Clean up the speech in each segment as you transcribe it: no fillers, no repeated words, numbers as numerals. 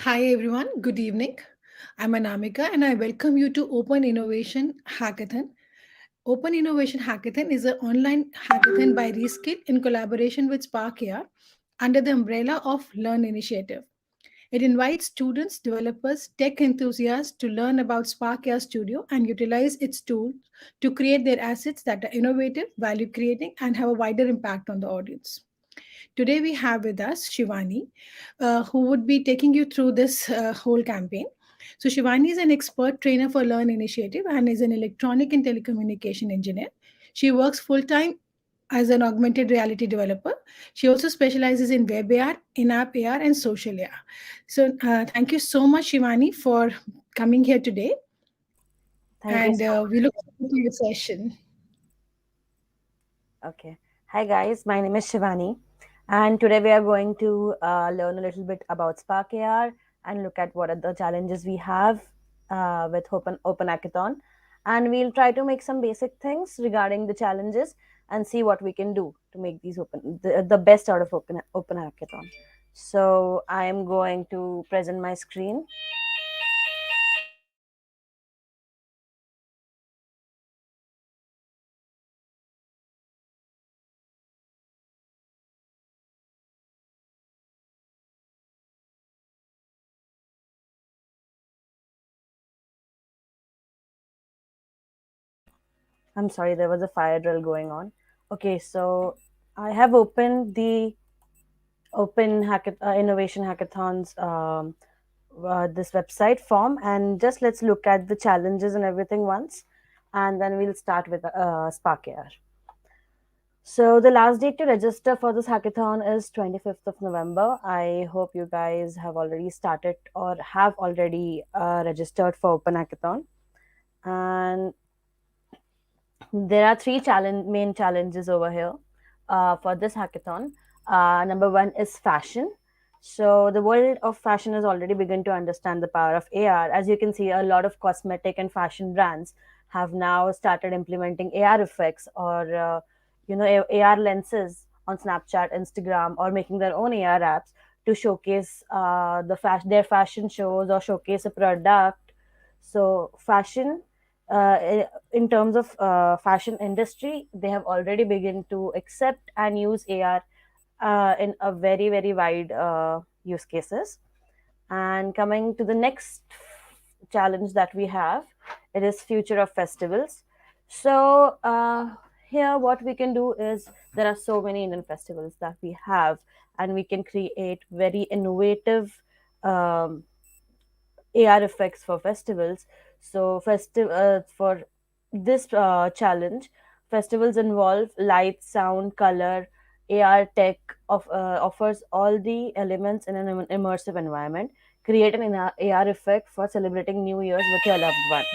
Hi everyone, good evening. I'm Anamika and I welcome you to Open Innovation Hackathon. Open Innovation Hackathon is an online hackathon by Reskill in collaboration with Spark AR under the umbrella of Learn Initiative. It invites students, developers, tech enthusiasts to learn about Spark AR Studio and utilize its tools to create their assets that are innovative, value creating, and have a wider impact on the audience. Today we have with us Shivani, who would be taking you through this whole campaign. So Shivani is an expert trainer for Learn Initiative and is an electronic and telecommunication engineer. She works full time as an augmented reality developer. She also specializes in web AR, in-app AR, and social AR. So thank you so much, Shivani, for coming here today, Thank you and so we much. look forward to your session. Okay. Hi, guys. My name is Shivani, and today we are going to learn a little bit about Spark AR and look at what are the challenges we have with Open Hackathon, and we'll try to make some basic things regarding the challenges and see what we can do to make these the best out of Open Hackathon. So I am going to present my screen. I'm sorry, there was a fire drill going on. Okay, so I have opened the Innovation Hackathons this website form, and just let's look at the challenges and everything once, and then we'll start with Spark AR. So the last date to register for this hackathon is 25th of November. I hope you guys have already started or have already registered for Open Hackathon. And there are main challenges over here for this hackathon. Number one is fashion. So the world of fashion has already begun to understand the power of AR. As you can see, a lot of cosmetic and fashion brands have now started implementing AR effects or AR lenses on Snapchat, Instagram, or making their own AR apps to showcase their fashion shows or showcase a product. So fashion in terms of fashion industry, they have already begun to accept and use AR in a very wide use cases. And coming to the next challenge that we have, it is future of festivals. So here, what we can do is there are so many Indian festivals that we have, and we can create very innovative AR effects for festivals. So, for this challenge, festivals involve light, sound, color. AR tech offers all the elements in an immersive environment. Create an AR effect for celebrating New Year's with your loved one.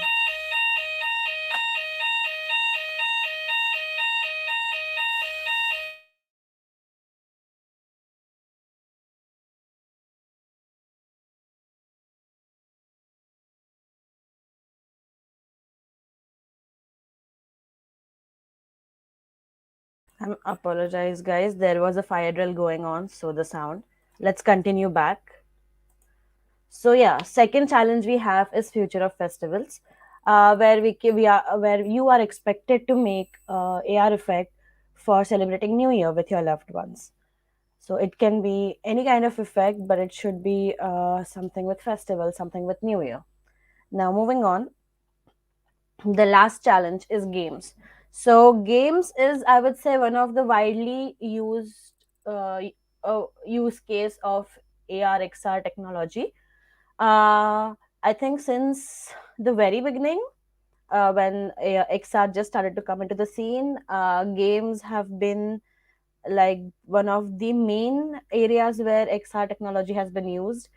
I apologize, guys. There was a fire drill going on, so the sound. Let's continue back. So yeah, second challenge we have is future of festivals, where you are expected to make AR effect for celebrating New Year with your loved ones. So it can be any kind of effect, but it should be something with festival, something with New Year. Now moving on, the last challenge is games. So games is, I would say, one of the widely used use case of AR XR technology. I think since the very beginning, when XR just started to come into the scene, games have been like one of the main areas where XR technology has been used,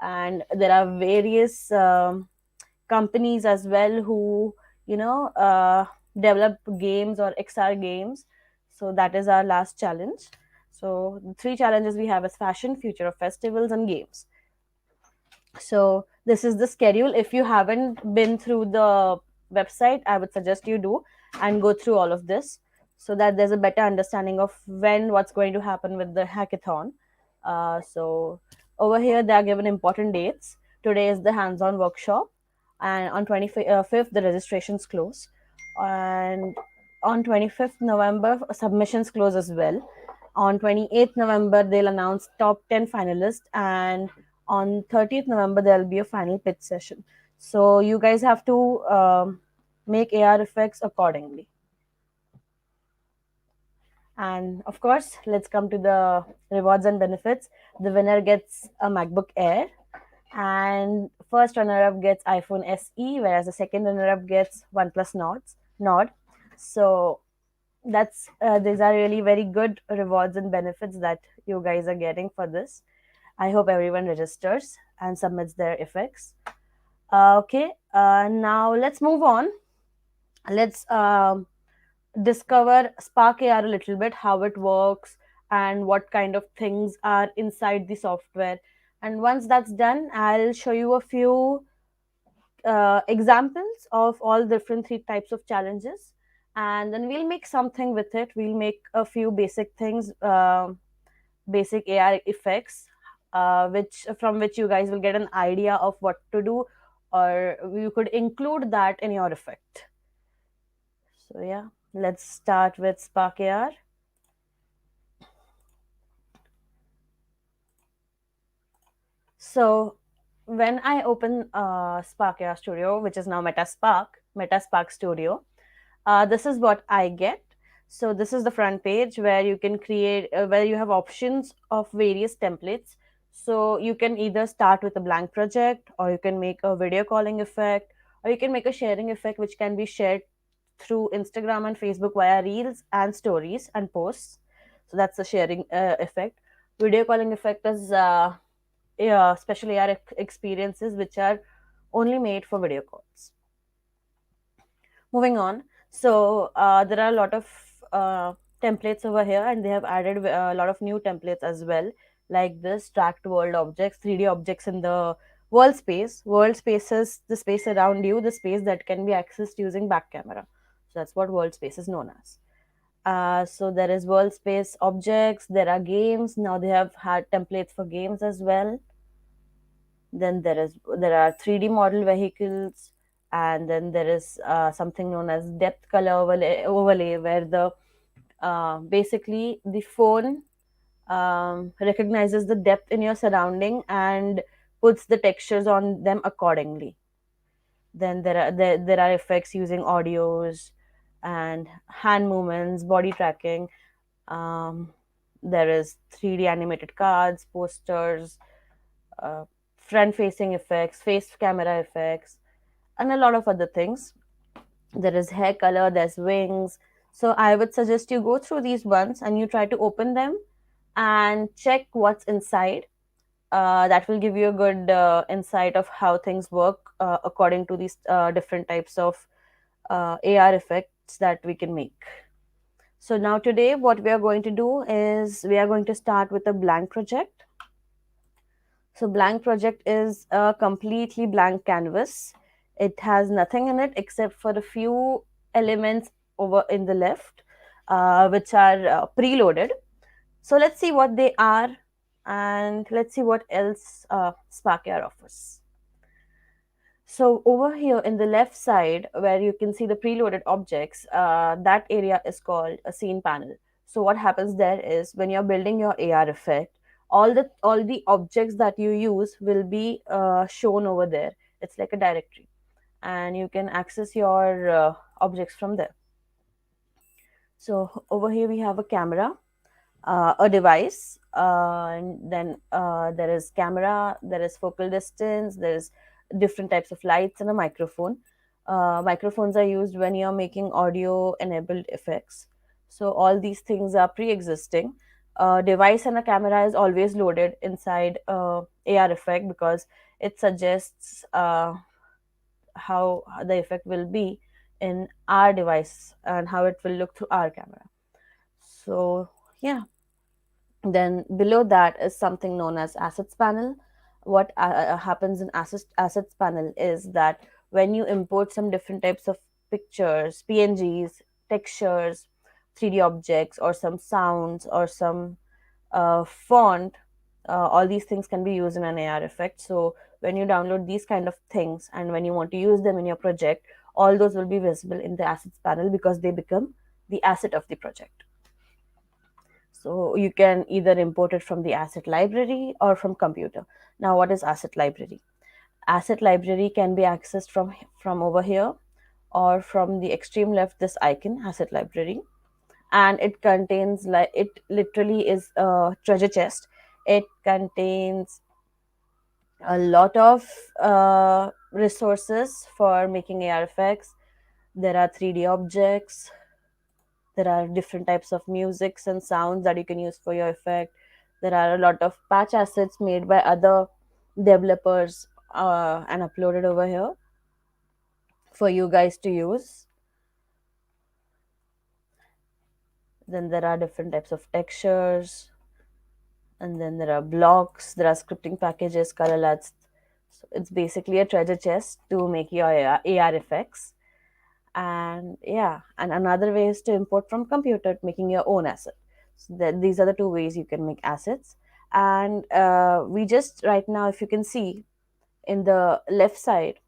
and there are various companies as well who develop games or XR games. So that is our last challenge. So the three challenges we have is fashion, future of festivals, and games. So this is the schedule. If you haven't been through the website, I would suggest you do and go through all of this so that there's a better understanding of what's going to happen with the hackathon. So Over here, they are given important dates. Today is the hands-on workshop, and on 25th, the registrations close. And on 25th November, submissions close as well. On 28th November, they'll announce top 10 finalists, and on 30th November, there'll be a final pitch session. So you guys have to make AR effects accordingly. And of course, let's come to the rewards and benefits. The winner gets a MacBook Air, and first runner-up gets iPhone SE, whereas the second runner-up gets OnePlus Nord. So that's these are really very good rewards and benefits that you guys are getting for this. I hope everyone registers and submits their effects. Okay, now let's move on. Let's discover Spark AR a little bit, how it works, and what kind of things are inside the software. And once that's done, I'll show you a few examples of all different three types of challenges, and then we'll make something with it. We'll make a few basic things, basic AR effects, which from which you guys will get an idea of what to do, or you could include that in your effect. So yeah, let's start with Spark AR. So when I open Spark AR Studio, which is now Meta Spark Studio, this is what I get. So this is the front page where you can create, where you have options of various templates. So you can either start with a blank project, or you can make a video calling effect, or you can make a sharing effect, which can be shared through Instagram and Facebook via reels and stories and posts. So that's the sharing effect. Video calling effect is special AR experiences which are only made for video calls. Moving on, so there are a lot of templates over here, and they have added a lot of new templates as well, like this tracked world objects, 3D objects in the world space. World space is the space around you, the space that can be accessed using back camera. So that's what world space is known as. So there is world space objects, there are games. Now they have had templates for games as well. Then there are 3D model vehicles, and then there is something known as depth color overlay, where the basically the phone recognizes the depth in your surrounding and puts the textures on them accordingly. Then there are effects using audios and hand movements, body tracking. um, there is 3D animated cards, posters, uh, front facing effects, face camera effects, and a lot of other things. There is hair color, there's wings. So I would suggest you go through these ones and you try to open them and check what's inside. That will give you a good insight of how things work according to these different types of AR effects that we can make. So now today, what we are going to do is we are going to start with a blank project. So blank project is a completely blank canvas. It has nothing in it except for a few elements over in the left, which are preloaded. So let's see what they are, and let's see what else Spark Air offers. So over here in the left side, where you can see the preloaded objects, that area is called a scene panel. So what happens there is when you're building your AR effect, all the objects that you use will be shown over there. It's like a directory, and you can access your objects from there. So over here we have a camera, a device, and then there is camera, there is focal distance, there is different types of lights, and a microphone. Microphones are used when you're making audio enabled effects. So all these things are pre-existing. Device and a camera is always loaded inside AR effect because it suggests how the effect will be in our device and how it will look through our camera. So yeah, then below that is something known as assets panel. What happens in assets panel is that when you import some different types of pictures, PNGs, textures, 3D objects, or some sounds, or some font, all these things can be used in an AR effect. So when you download these kind of things and when you want to use them in your project, all those will be visible in the assets panel because they become the asset of the project. So you can either import it from the asset library or from computer. Now, what is asset library? Asset library can be accessed from over here or from the extreme left, this icon, asset library. And it contains, like, it literally is a treasure chest. It contains a lot of resources for making AR effects. There are 3D objects, there are different types of musics and sounds that you can use for your effect. There are a lot of patch assets made by other developers and uploaded over here for you guys to use. Then there are different types of textures, and then there are blocks, there are scripting packages, color LUTs. So it's basically a treasure chest to make your AR effects. And yeah, and another way is to import from computer, making your own asset. So these are the two ways you can make assets. And we just right now, if you can see in the left side,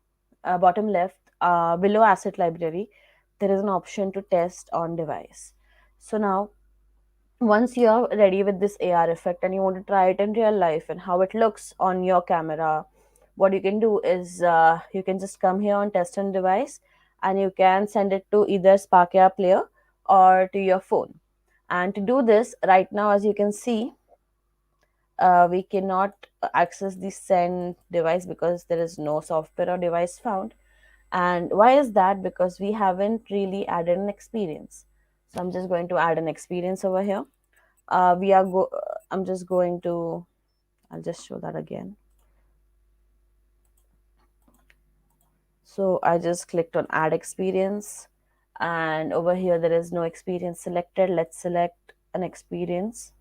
bottom left, below asset library, there is an option to test on device. So now, once you are ready with this AR effect and you want to try it in real life and how it looks on your camera, what you can do is you can just come here on test on device and you can send it to either Spark AR player or to your phone. And to do this, right now, as you can see, we cannot access the send device because there is no software or device found. And why is that? Because we haven't really added an experience. So I'm just going to add an experience over here. I'm just going to, I'll just show that again. So I just clicked on add experience, and over here there is no experience selected. Let's select an experience.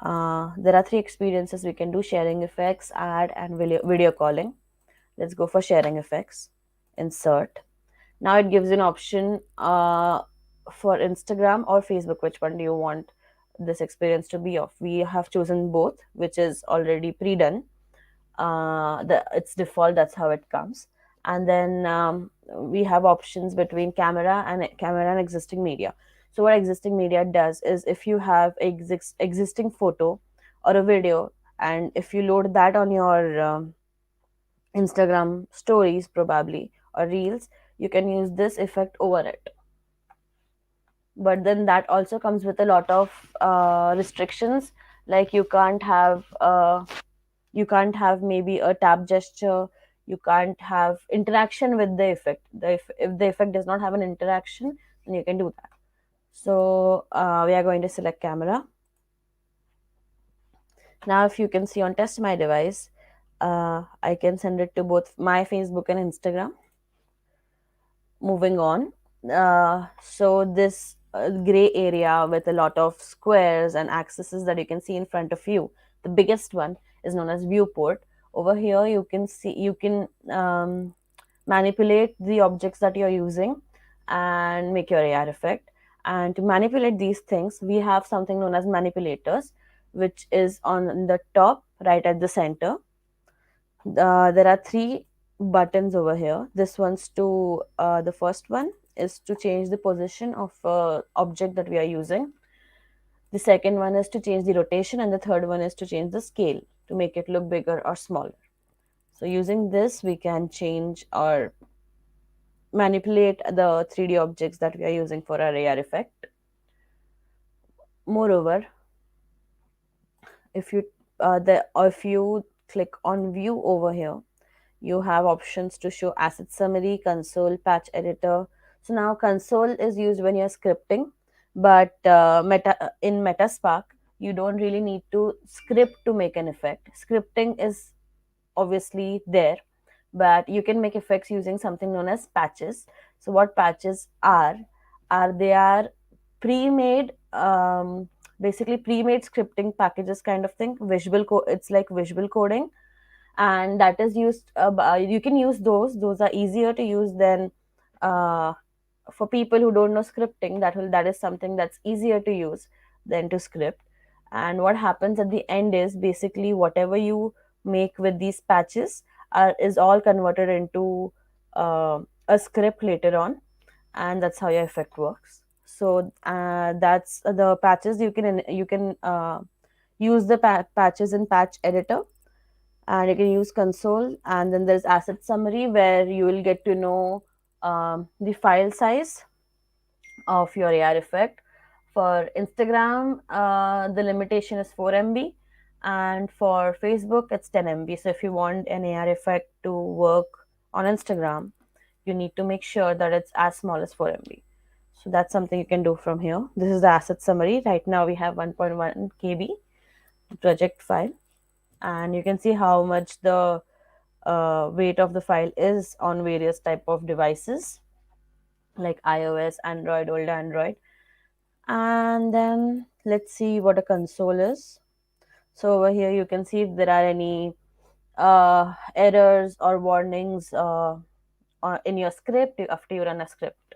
There are three experiences we can do: sharing effects, add, and video calling. Let's go for sharing effects. Insert. Now it gives you an option for Instagram or Facebook. Which one do you want this experience to be of? We have chosen both, which is already pre-done. It's default, that's how it comes. And then we have options between camera and existing media. So what existing media does is, if you have existing photo or a video, and if you load that on your Instagram stories probably or reels, you can use this effect over it. But then that also comes with a lot of restrictions, like you can't have maybe a tap gesture, you can't have interaction with the effect. If the effect does not have an interaction, then you can do that. So we are going to select camera. Now if you can see on test my device, I can send it to both my Facebook and Instagram. Moving on, so this gray area with a lot of squares and axes that you can see in front of you, the biggest one is known as viewport. Over here you can manipulate the objects that you're using and make your AR effect. And to manipulate these things, we have something known as manipulators, which is on the top right at the center. There are three buttons over here. This one's to the first one is to change the position of object that we are using. The second one is to change the rotation, and the third one is to change the scale to make it look bigger or smaller. So using this, we can change or manipulate the 3D objects that we are using for our AR effect. Moreover, if you click on view over here, you have options to show asset summary, console, patch editor. So now console is used when you're scripting, but in Metaspark, you don't really need to script to make an effect. Scripting is obviously there, but you can make effects using something known as patches. So what patches are they are pre-made, basically pre-made scripting packages kind of thing. It's like visual coding, and that is used you can use those are easier to use than uh, for people who don't know scripting. That is something that's easier to use than to script. And what happens at the end is basically whatever you make with these patches is all converted into a script later on, and that's how your effect works. So that's the patches. You can use the patches in patch editor, and you can use console, and then there's asset summary where you will get to know the file size of your AR effect. For Instagram, the limitation is 4 MB, and for Facebook, it's 10 MB. So if you want an AR effect to work on Instagram, you need to make sure that it's as small as 4 MB. So that's something you can do from here. This is the asset summary. Right now we have 1.1 KB project file, and you can see how much the weight of the file is on various type of devices like iOS, Android, old Android. And then let's see what a console is. So over here you can see if there are any errors or warnings in your script after you run a script.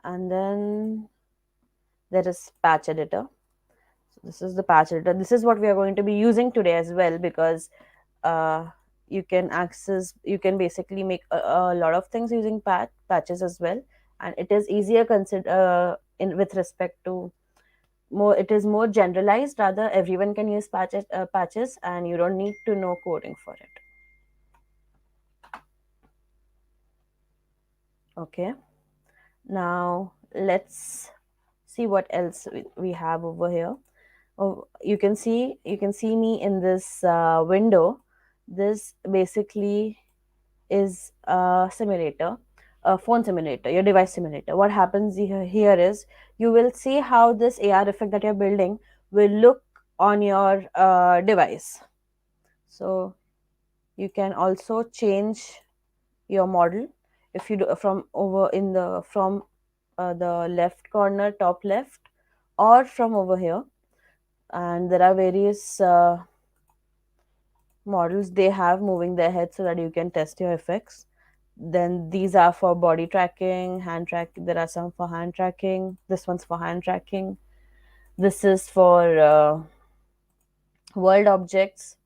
And then there is patch editor. So this is the patch editor. This is what we are going to be using today as well, because uh, you can basically make a lot of things using patches as well, and it is easier consider in with respect to more, it is more generalized, rather everyone can use patches and you don't need to know coding for it. Okay, now let's see what else we have over here. Oh, you can see me in this window. This basically is a simulator, a phone simulator, your device simulator. What happens here is you will see how this AR effect that you're building will look on your device. So you can also change your model if you do from over in the from the left corner, top left, or from over here. And there are various models they have moving their head so that you can test your effects. Then these are for body tracking, hand track. There are some for hand tracking. This one's for hand tracking. This is for world objects.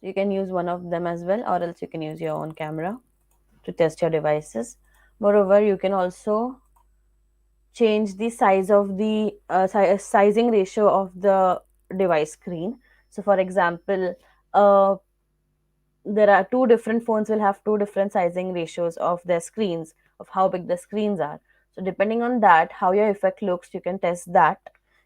You can use one of them as well, or else you can use your own camera to test your devices. Moreover, you can also change the size of the sizing ratio of the device screen. So, for example, there are two different phones will have two different sizing ratios of their screens, of how big the screens are. So depending on that, how your effect looks, you can test that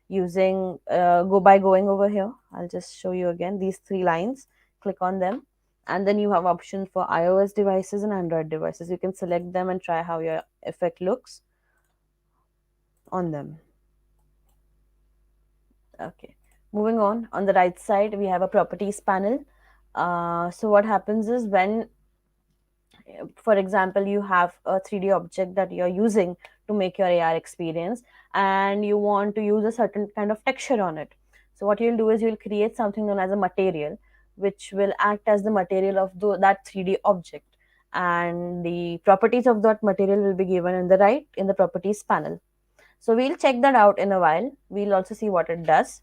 using go by going over here. I'll just show you again these three lines. Click on them, and then you have options for iOS devices and Android devices. You can select them and try how your effect looks on them. Okay, moving on the right side we have a properties panel. So what happens is when, for example, you have a 3D object that you're using to make your AR experience, and you want to use a certain kind of texture on it. So what you'll do is you'll create something known as a material, which will act as the material of that 3D object, and the properties of that material will be given in the right in the properties panel. So we'll check that out in a while. We'll also see what it does.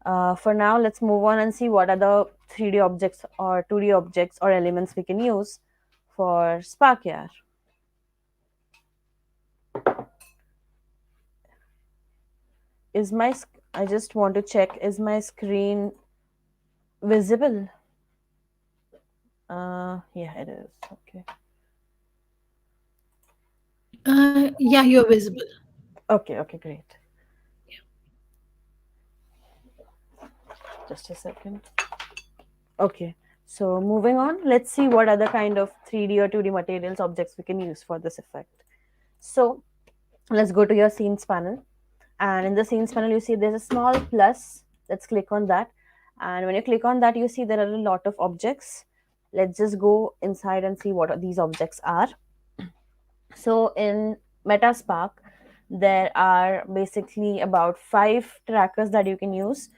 For now, let's move on and see what other 3D objects or 2D objects or elements we can use for Spark AR. I just want to check, is my screen visible? Yeah, it is. Okay. Yeah, you're visible. Okay, okay, great. Just a second. Okay. So moving on, let's see what other kind of 3D or 2D materials objects we can use for this effect. So let's go to your scenes panel. And in the scenes panel, you see there's a small plus. Let's click on that. And when you click on that, you see there are a lot of objects. Let's just go inside and see what these objects are. So in Metaspark, there are basically about 5 trackers that you can use.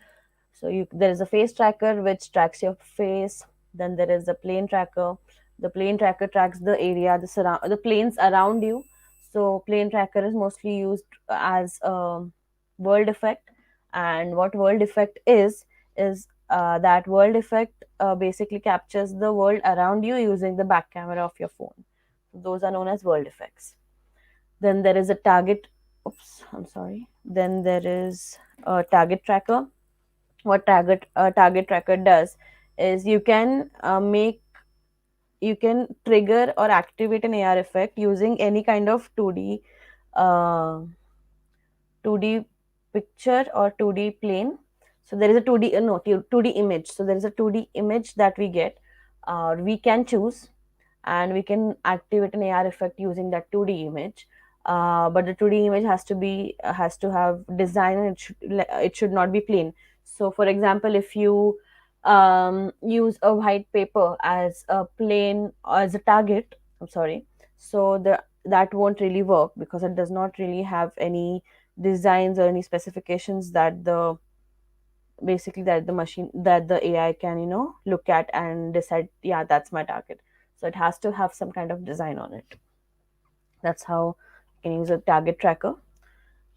So there is a face tracker which tracks your face. Then there is a plane tracker. The plane tracker tracks the area, the planes around you. So plane tracker is mostly used as world effect. And what world effect is that world effect basically captures the world around you using the back camera of your phone. Those are known as world effects. Then there is a target. Oops, I'm sorry. Then there is a target tracker. What target tracker does is you can trigger or activate an AR effect using any kind of uh, 2D picture or 2D plane. So there is a 2D no 2D image. So there is a 2D image that we get. We can choose, and we can activate an AR effect using that 2D image. But the 2D image has to have design, and it should not be plain. So, for example, if you use a white paper as a plane as a target, I'm sorry, so the that won't really work because it does not really have any designs or any specifications that the machine that the AI can look at and decide, yeah, that's my target. So it has to have some kind of design on it. That's how you can use a target tracker.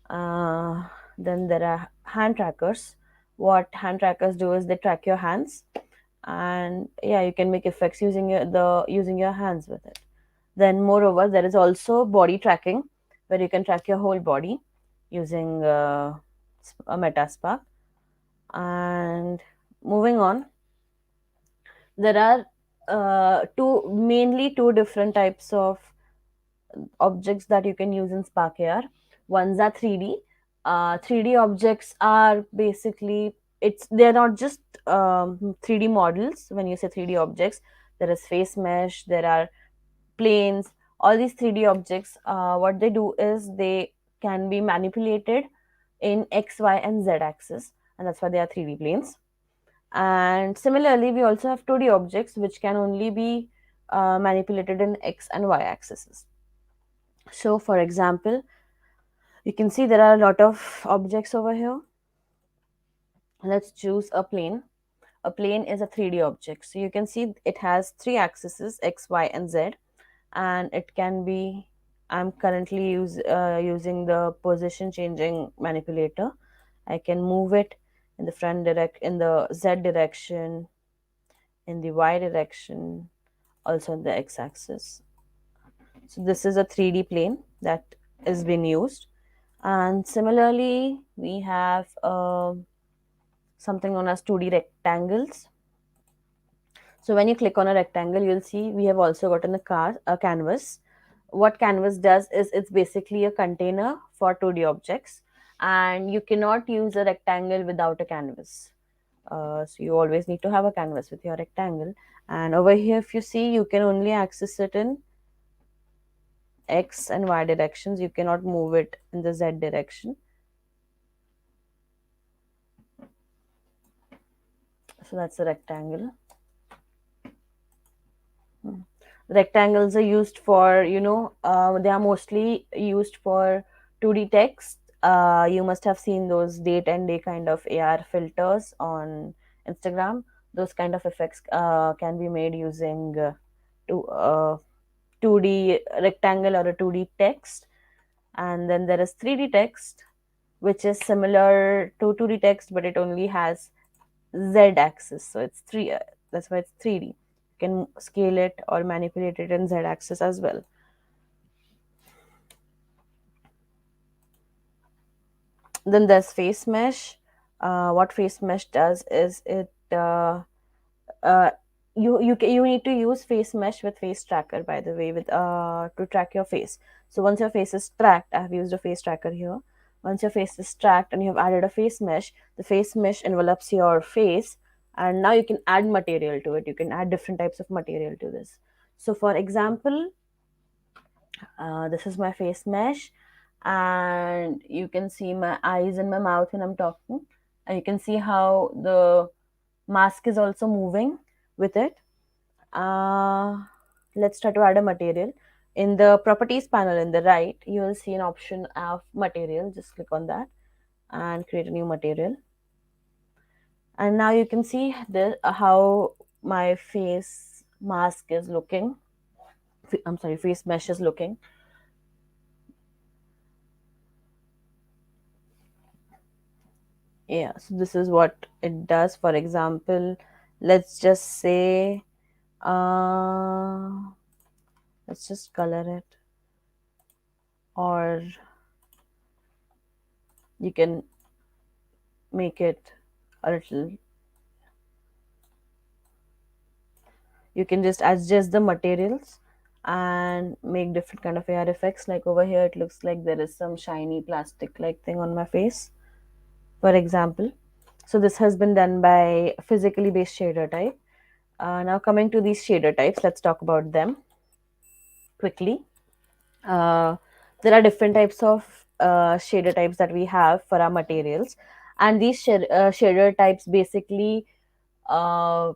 Then there are hand trackers. What hand trackers do is they track your hands, and yeah, you can make effects using your hands with it. Then moreover, there is also body tracking, where you can track your whole body using a Metaspark. And moving on, there are two different types of objects that you can use in Spark AR. One's are 3D. 3D objects are basically, they're not just 3D models. When you say 3D objects, there is face mesh, there are planes. All these 3D objects, what they do is they can be manipulated in X, Y, and Z axis, and that's why they are 3D planes. And similarly, we also have 2D objects which can only be manipulated in X and Y axes. So, for example, you can see there are a lot of objects over here. Let's choose a plane. A plane is a 3D object. So, you can see it has three axes, X, Y, and Z, and it can be. I'm currently using the position changing manipulator. I can move it in in the Z direction, in the Y direction, also in the X axis. So this is a 3D plane that is being used. And similarly, we have something known as 2D rectangles. So when you click on a rectangle, you'll see we have also gotten a canvas. What canvas does is it's basically a container for 2D objects, and you cannot use a rectangle without a canvas. So you always need to have a canvas with your rectangle. And over here, if you see, you can only access it in X and Y directions. You cannot move it in the Z direction. So that's a rectangle. Rectangles are used for, they are mostly used for 2D text. You must have seen those date and day kind of AR filters on Instagram. Those kind of effects can be made using 2D rectangle or a 2D text. And then there is 3D text, which is similar to 2D text, but it only has Z axis. So it's that's why it's 3D. You can scale it or manipulate it in Z axis as well. Then there's face mesh. What face mesh does is uh, you need to use face mesh with face tracker, by the way, with to track your face. So once your face is tracked, I have used a face tracker here. Once your face is tracked and you have added a face mesh, the face mesh envelops your face, and now you can add material to it. You can add different types of material to this. So for example, this is my face mesh, and you can see my eyes and my mouth when I'm talking, and you can see how the mask is also moving with it. uh, let's try to add a material. In the properties panel in the right, you will see an option of material. Just click on that and create a new material. And now you can see how my face mask is looking. I'm sorry, face mesh is looking. Yeah, so this is what it does. For example, let's just say, uh, let's just color it, or you can make it a little, you can just adjust the materials and make different kind of AR effects. Like over here, it looks like there is some shiny plastic like thing on my face, for example. So this has been done by physically based shader type. Now coming to these shader types, let's talk about them quickly. uh, there are different types of shader types that we have for our materials, and these shader types uh,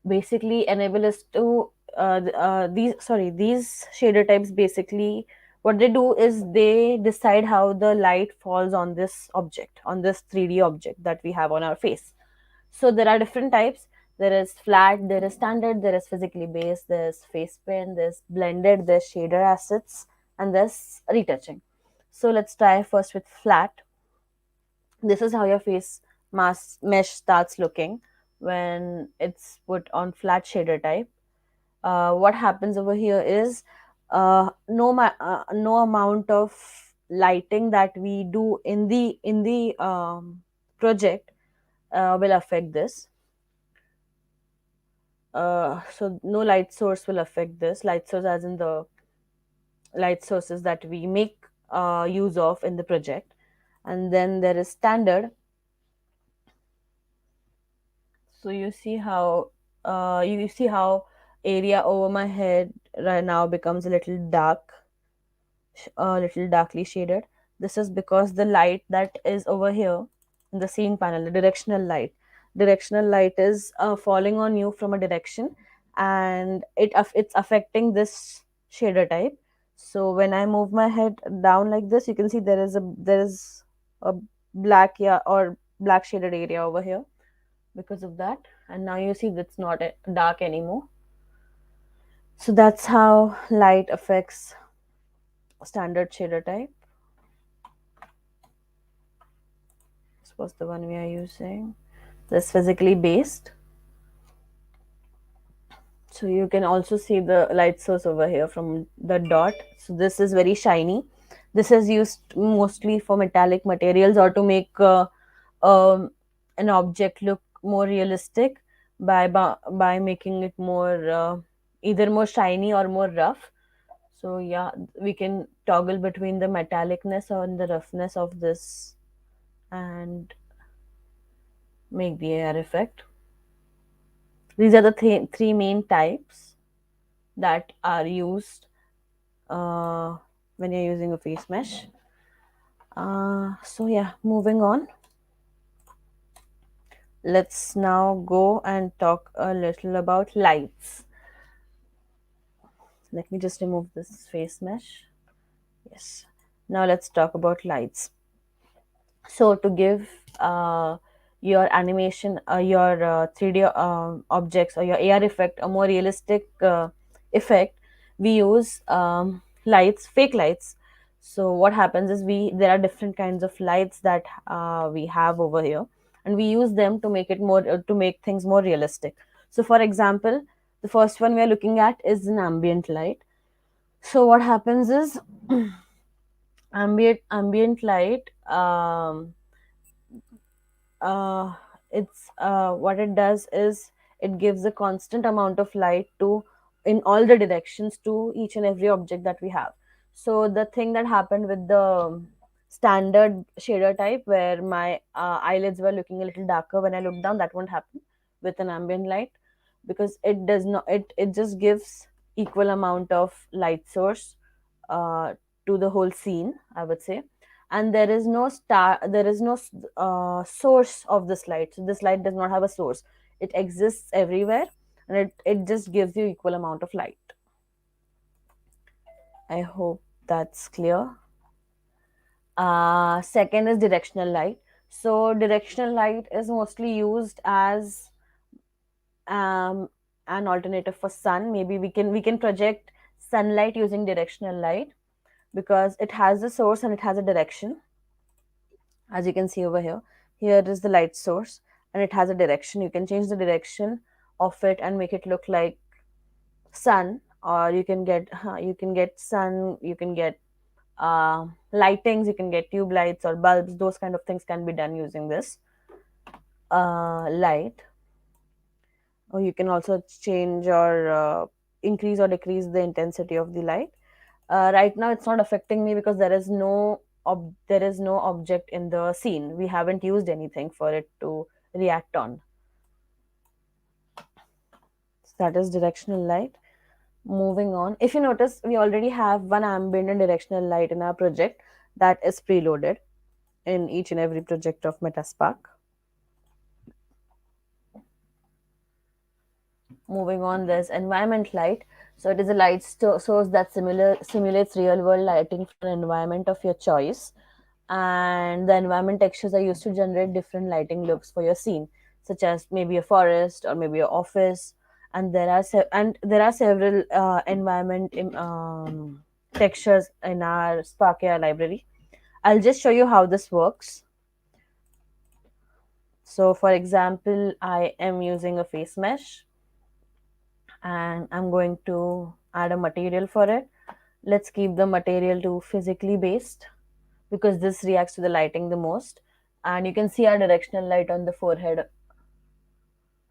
basically enable us to these shader types basically, what they do is they decide how the light falls on this object, on this 3D object that we have on our face. So there are different types. There is flat, there is standard, there is physically based, there's face paint, there's blended, there's shader assets, and there's retouching. So let's try first with flat. This is how your face mask mesh starts looking when it's put on flat shader type. What happens over here is no amount of lighting that we do in the project will affect this. So no light source will affect this. Light source, as in the light sources that we make use of in the project. And then there is standard. So you see how area over my head right now becomes a little dark, a little darkly shaded. This is because the light that is over here in the scene panel, the directional light is falling on you from a direction, and it's affecting this shader type. So when I move my head down like this, you can see there is a black, yeah, or black shaded area over here because of that. And now you see that's not dark anymore. So that's how light affects standard shader type. This was the one we are using. This physically based. So you can also see the light source over here from the dot. So this is very shiny. This is used mostly for metallic materials, or to make um, an object look more realistic by making it more either more shiny or more rough. So yeah, we can toggle between the metallicness or the roughness of this and make the air effect. These are the three main types that are used uh, when you're using a face mesh. So yeah, moving on. Let's now go and talk a little about lights. Let me just remove this face mesh. Yes. Now let's talk about lights. So to give your animation, your 3D objects or your AR effect a more realistic effect, we use lights, fake lights. So what happens is there are different kinds of lights that we have over here, and we use them to make it more to make things more realistic. So for example, the first one we are looking at is an ambient light. So what happens is ambient light, it's what it does is it gives a constant amount of light to in all the directions to each and every object that we have. So the thing that happened with the standard shader type, where my eyelids were looking a little darker when I looked down, that won't happen with an ambient light, because it does not, it just gives equal amount of light source uh, to the whole scene, I would say. And there is no source of this light. So this light does not have a source. It exists everywhere, and it just gives you equal amount of light. I hope that's clear. Second is directional light. So directional light is mostly used as um, an alternative for sun. Maybe we can project sunlight using directional light because it has a source and it has a direction. As you can see over here, here is the light source, and it has a direction. You can change the direction of it and make it look like sun, or you can get sun, you can get lightings, you can get tube lights or bulbs. Those kind of things can be done using this light. Or you can also change or increase or decrease the intensity of the light. Right now it's not affecting me because there is no object in the scene. We haven't used anything for it to react on. So that is directional light. Moving on, if you notice, we already have one ambient and directional light in our project that is preloaded in each and every project of Metaspark. Moving on, there's environment light. So it is a light source that simulates real world lighting for an environment of your choice. And the environment textures are used to generate different lighting looks for your scene, such as maybe a forest or maybe your office. And there are several environment textures in our Spark AI library. I'll just show you how this works. So for example, I am using a face mesh and I'm going to add a material for it. Let's keep the material to physically based because this reacts to the lighting the most. And you can see our directional light on the forehead,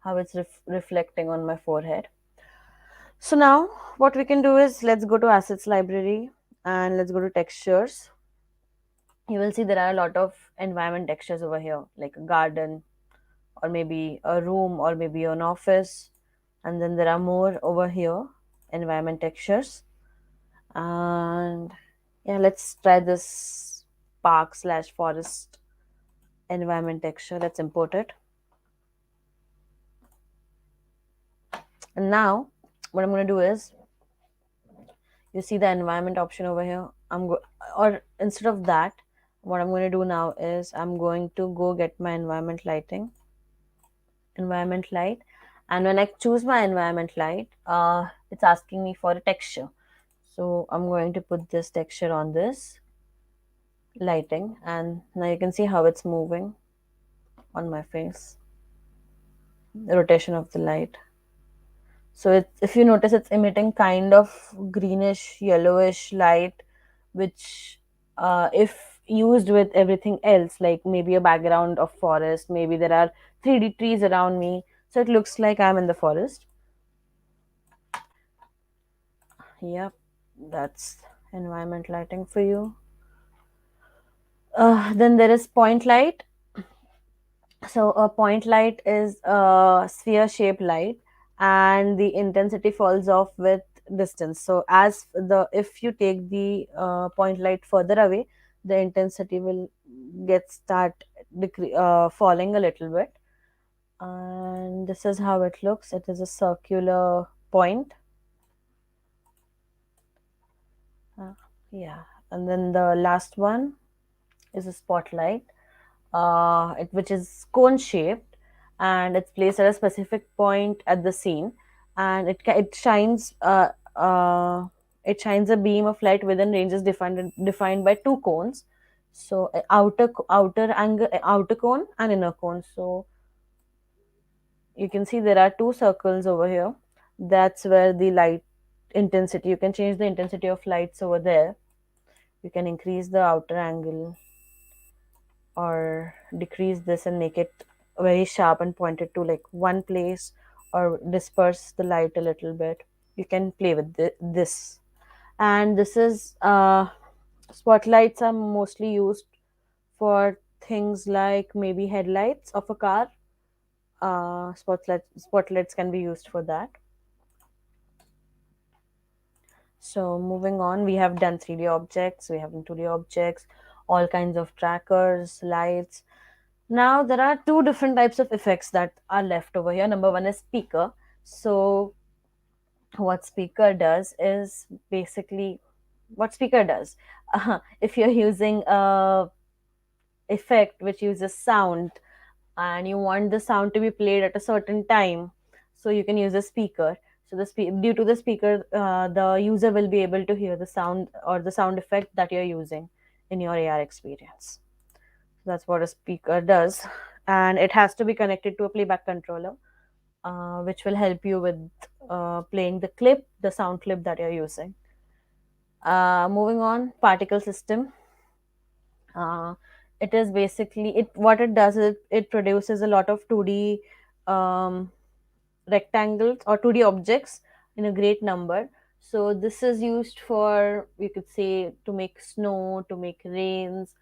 how it's reflecting on my forehead. So now what we can do is, let's go to assets library and let's go to textures. You will see there are a lot of environment textures over here, like a garden or maybe a room or maybe an office. And then there are more over here, environment textures. And yeah, let's try this park slash forest environment texture. Let's import it. And now what I'm going to do is, you see the environment option over here. Or instead of that, what I'm going to do now is I'm going to go get my environment light. And when I choose my environment light, it's asking me for a texture. So I'm going to put this texture on this lighting, and now you can see how it's moving on my face, the rotation of the light. So if you notice, it's emitting kind of greenish, yellowish light, which, if used with everything else, like maybe a background of forest, maybe there are 3D trees around me, so it looks like I'm in the forest. Yep, that's environment lighting for you. Then there is point light. So a point light is a sphere shaped light, and the intensity falls off with distance. So as the if you take the point light further away, the intensity will get start falling a little bit. And this is how it looks. It is a circular point. uh, yeah. And then the last one is a spotlight, which is cone shaped, and it's placed at a specific point at the scene, and it shines a beam of light within ranges defined by two cones. So outer cone and inner cone. So you can see there are two circles over here. That's where the light intensity. You can change the intensity of lights over there. You can increase the outer angle or decrease this and make it very sharp and pointed to like one place, or disperse the light a little bit. You can play with this. And this is spotlights are mostly used for things like maybe headlights of a car. Spotlights can be used for that. So moving on, we have done 3D objects, we have 2D objects, all kinds of trackers, lights. Now there are two different types of effects that are left over here. Number one is speaker. So what speaker does is basically what speaker does. If you're using a effect which uses sound and you want the sound to be played at a certain time, so you can use a speaker. So due to the speaker, the user will be able to hear the sound or the sound effect that you're using in your AR experience. That's what a speaker does. And it has to be connected to a playback controller, which will help you with playing the clip, the sound clip that you're using. Moving on, particle system. Uh, it is basically it. What it does is it produces a lot of 2D um, rectangles or 2D objects in a great number. So this is used for, you could say, to make snow, to make rains.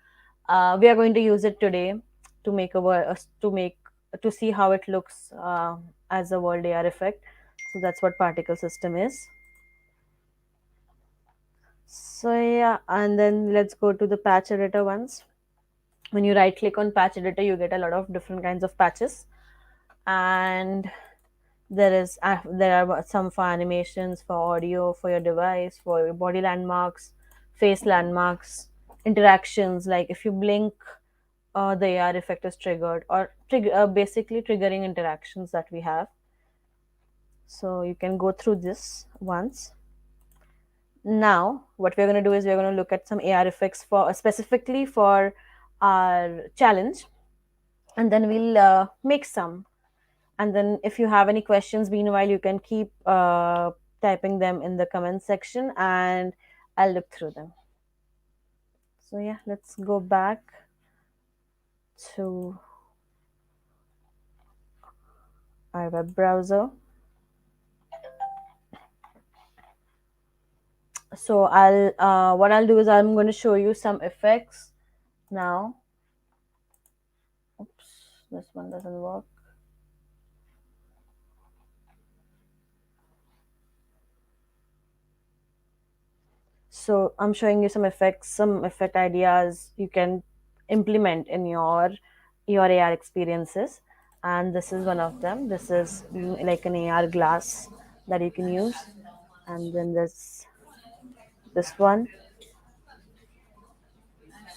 We are going to use it today to make to make to see how it looks as a world AR effect. So that's what particle system is. So yeah, and then let's go to the patch editor once. When you right click on patch editor, you get a lot of different kinds of patches, and there are some for animations, for audio, for your device, for your body landmarks, face landmarks, interactions. Like if you blink, the AR effect is triggered, or basically triggering interactions that we have. So you can go through this once. Now, what we're going to do is we're going to look at some AR effects for specifically for our challenge, and then we'll make some. And then, if you have any questions, meanwhile, you can keep typing them in the comment section, and I'll look through them. So yeah, let's go back to our web browser. So I'll what I'll do is I'm going to show you some effects now. Oops, this one doesn't work. So I'm showing you some effects, some effect ideas you can implement in your AR experiences, and this is one of them. This is like an AR glass that you can use, and then there's this one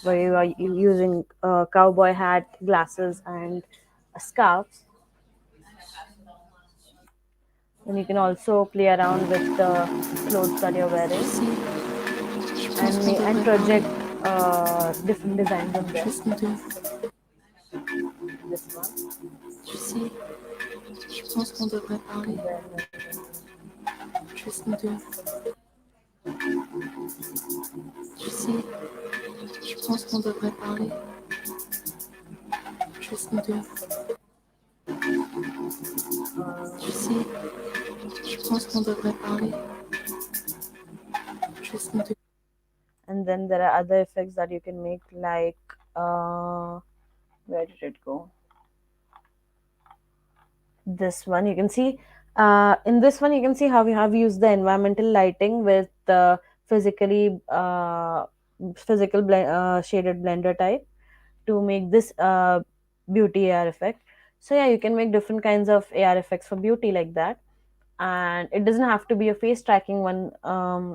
where you are using a cowboy hat, glasses, and a scarf. Then you can also play around with the clothes that you're wearing and project different designs on them. This one. And then there are other effects that you can make, like where did it go? This one you can see. In this one, you can see how we have used the environmental lighting with the physical shaded blender type to make this beauty AR effect. So yeah, you can make different kinds of AR effects for beauty like that, and it doesn't have to be a face tracking one.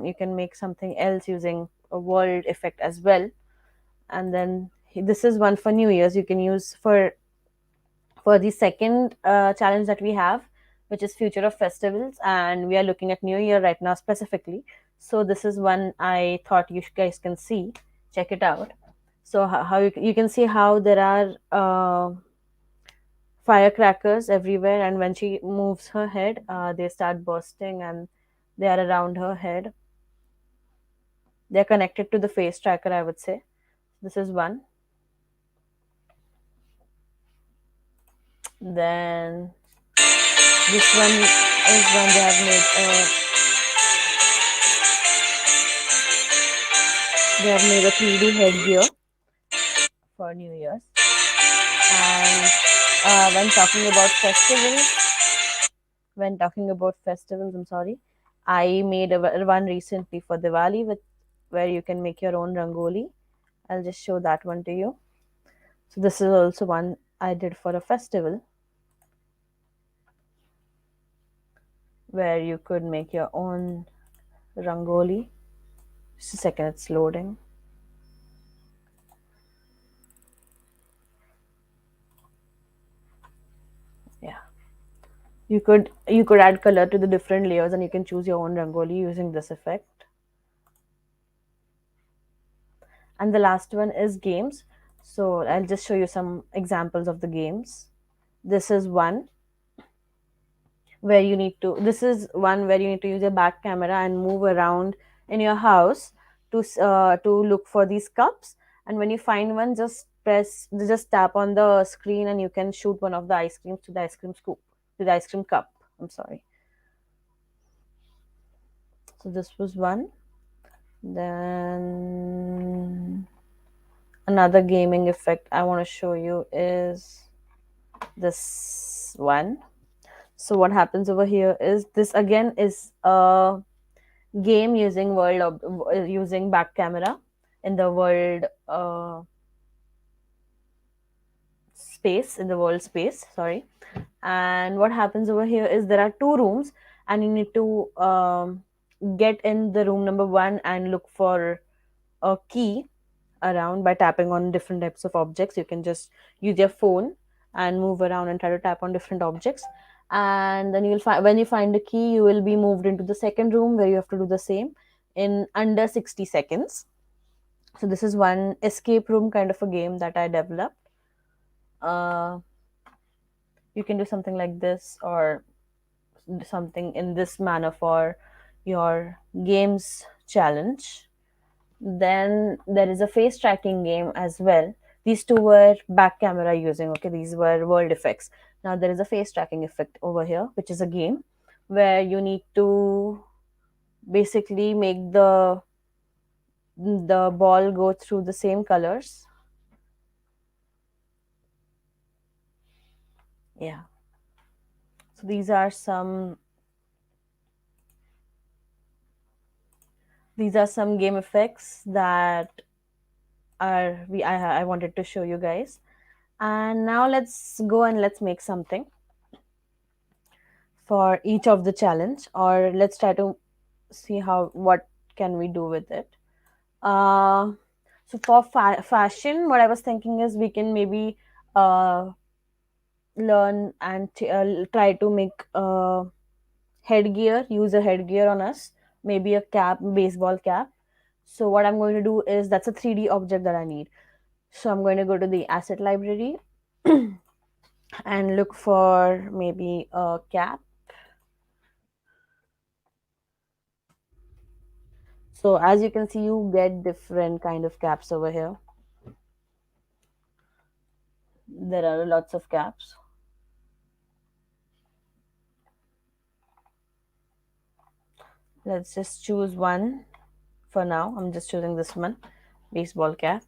You can make something else using a world effect as well. And then this is one for New Year's. You can use for the second challenge that we have, which is future of festivals, and we are looking at New Year right now specifically. So this is one I thought you guys can see. Check it out. So how you can see how there are firecrackers everywhere, and when she moves her head, they start bursting, and they are around her head. They're connected to the face tracker, I would say. This is one. Then this one is when they have made a 3D headgear for New Year's. And when talking about festivals, I'm sorry, I made one recently for Diwali with where you can make your own rangoli. I'll just show that one to you. So this is also one I did for a festival where you could make your own rangoli. Just a second, it's loading. Yeah. You could add color to the different layers, and you can choose your own rangoli using this effect. And the last one is games. So I'll just show you some examples of the games. This is one where you need to this is one where you need to use your back camera and move around in your house to look for these cups, and when you find one, just tap on the screen and you can shoot one of the ice creams to the ice cream scoop, to the ice cream cup, I'm sorry. So this was one. Then another gaming effect I want to show you is this one. So what happens over here is, this again is a game using back camera in the world space, sorry. And what happens over here is there are two rooms, and you need to get in the room number one and look for a key around by tapping on different types of objects. You can just use your phone and move around and try to tap on different objects, and then you'll find, when you find the key, you will be moved into the second room where you have to do the same in under 60 seconds. So this is one escape room kind of a game that I developed. uh, you can do something like this, or something in this manner for your games challenge. Then there is a face tracking game as well. These two were back camera using, okay, these were world effects. Now there is a face tracking effect over here, which is a game where you need to basically make the ball go through the same colors. Yeah. So these are some game effects that I wanted to show you guys. And now let's go and let's make something for each of the challenge, or let's try to see how what can we do with it. uh so for fashion, what I was thinking is we can maybe uh learn and try to make headgear, use a headgear on us, maybe a cap, baseball cap. So what I'm going to do is, that's a 3D object that I need. So I'm going to go to the asset library and look for maybe a cap. So as you can see, you get different kind of caps over here. There are lots of caps. Let's just choose one for now. I'm just choosing this one, baseball cap,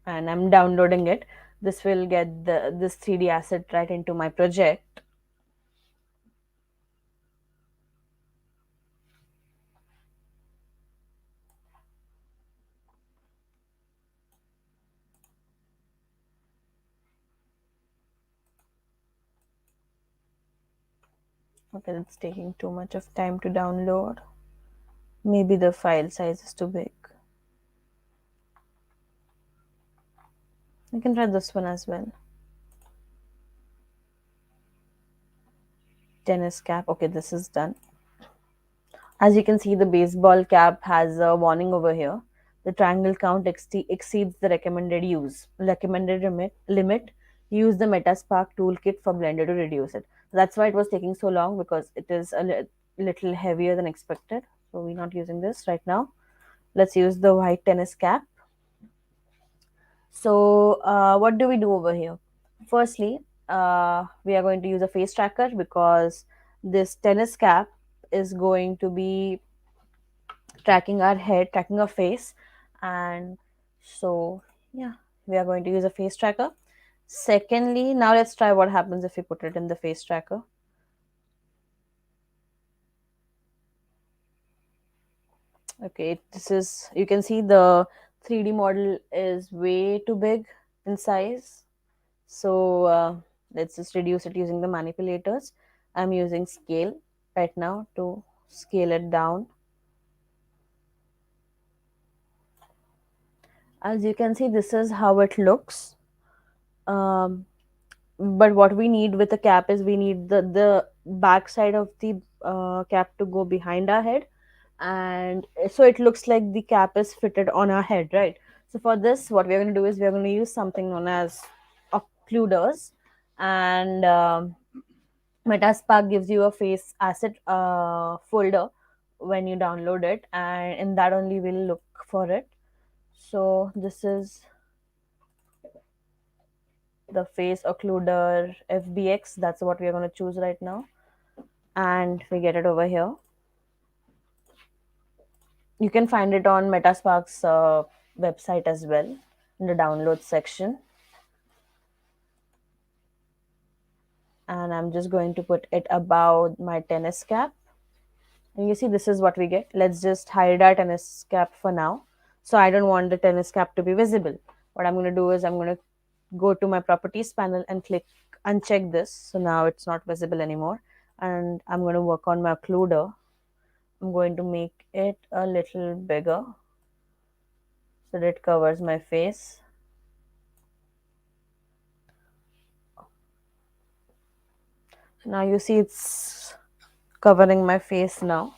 and I'm downloading it. This will get this 3D asset right into my project. Okay, it's taking too much of time to download. Maybe the file size is too big. You can try this one as well. Tennis cap. Okay, this is done. As you can see, the baseball cap has a warning over here. The triangle count exceeds the recommended limit. Use the Metaspark toolkit for Blender to reduce it. That's why it was taking so long, because it is little heavier than expected. So we're not using this right now. Let's use the white tennis cap. So what do we do over here? Firstly, we are going to use a face tracker, because this tennis cap is going to be tracking our head, tracking our face. And so, yeah, we are going to use a face tracker. Secondly, now let's try what happens if we put it in the face tracker. Okay, this is, you can see the 3D model is way too big in size. So let's just reduce it using the manipulators. I'm using scale right now to scale it down. As you can see, this is how it looks. Um, but what we need with the cap is, we need the back side of the cap to go behind our head, and so it looks like the cap is fitted on our head, right? So for this, what we're going to do is we're going to use something known as occluders, and Metaspark gives you a face asset folder when you download it, and in that only we'll look for it. So this is the face occluder FBX. That's what we're going to choose right now, and we get it over here. You can find it on Metaspark's website as well in the download section. And I'm just going to put it above my tennis cap. And you see, this is what we get. Let's just hide our tennis cap for now. So I don't want the tennis cap to be visible. What I'm going to do is I'm going to go to my properties panel and click uncheck this. So now it's not visible anymore. And I'm going to work on my occluder. I'm going to make it a little bigger so that it covers my face. So now you see it's covering my face now.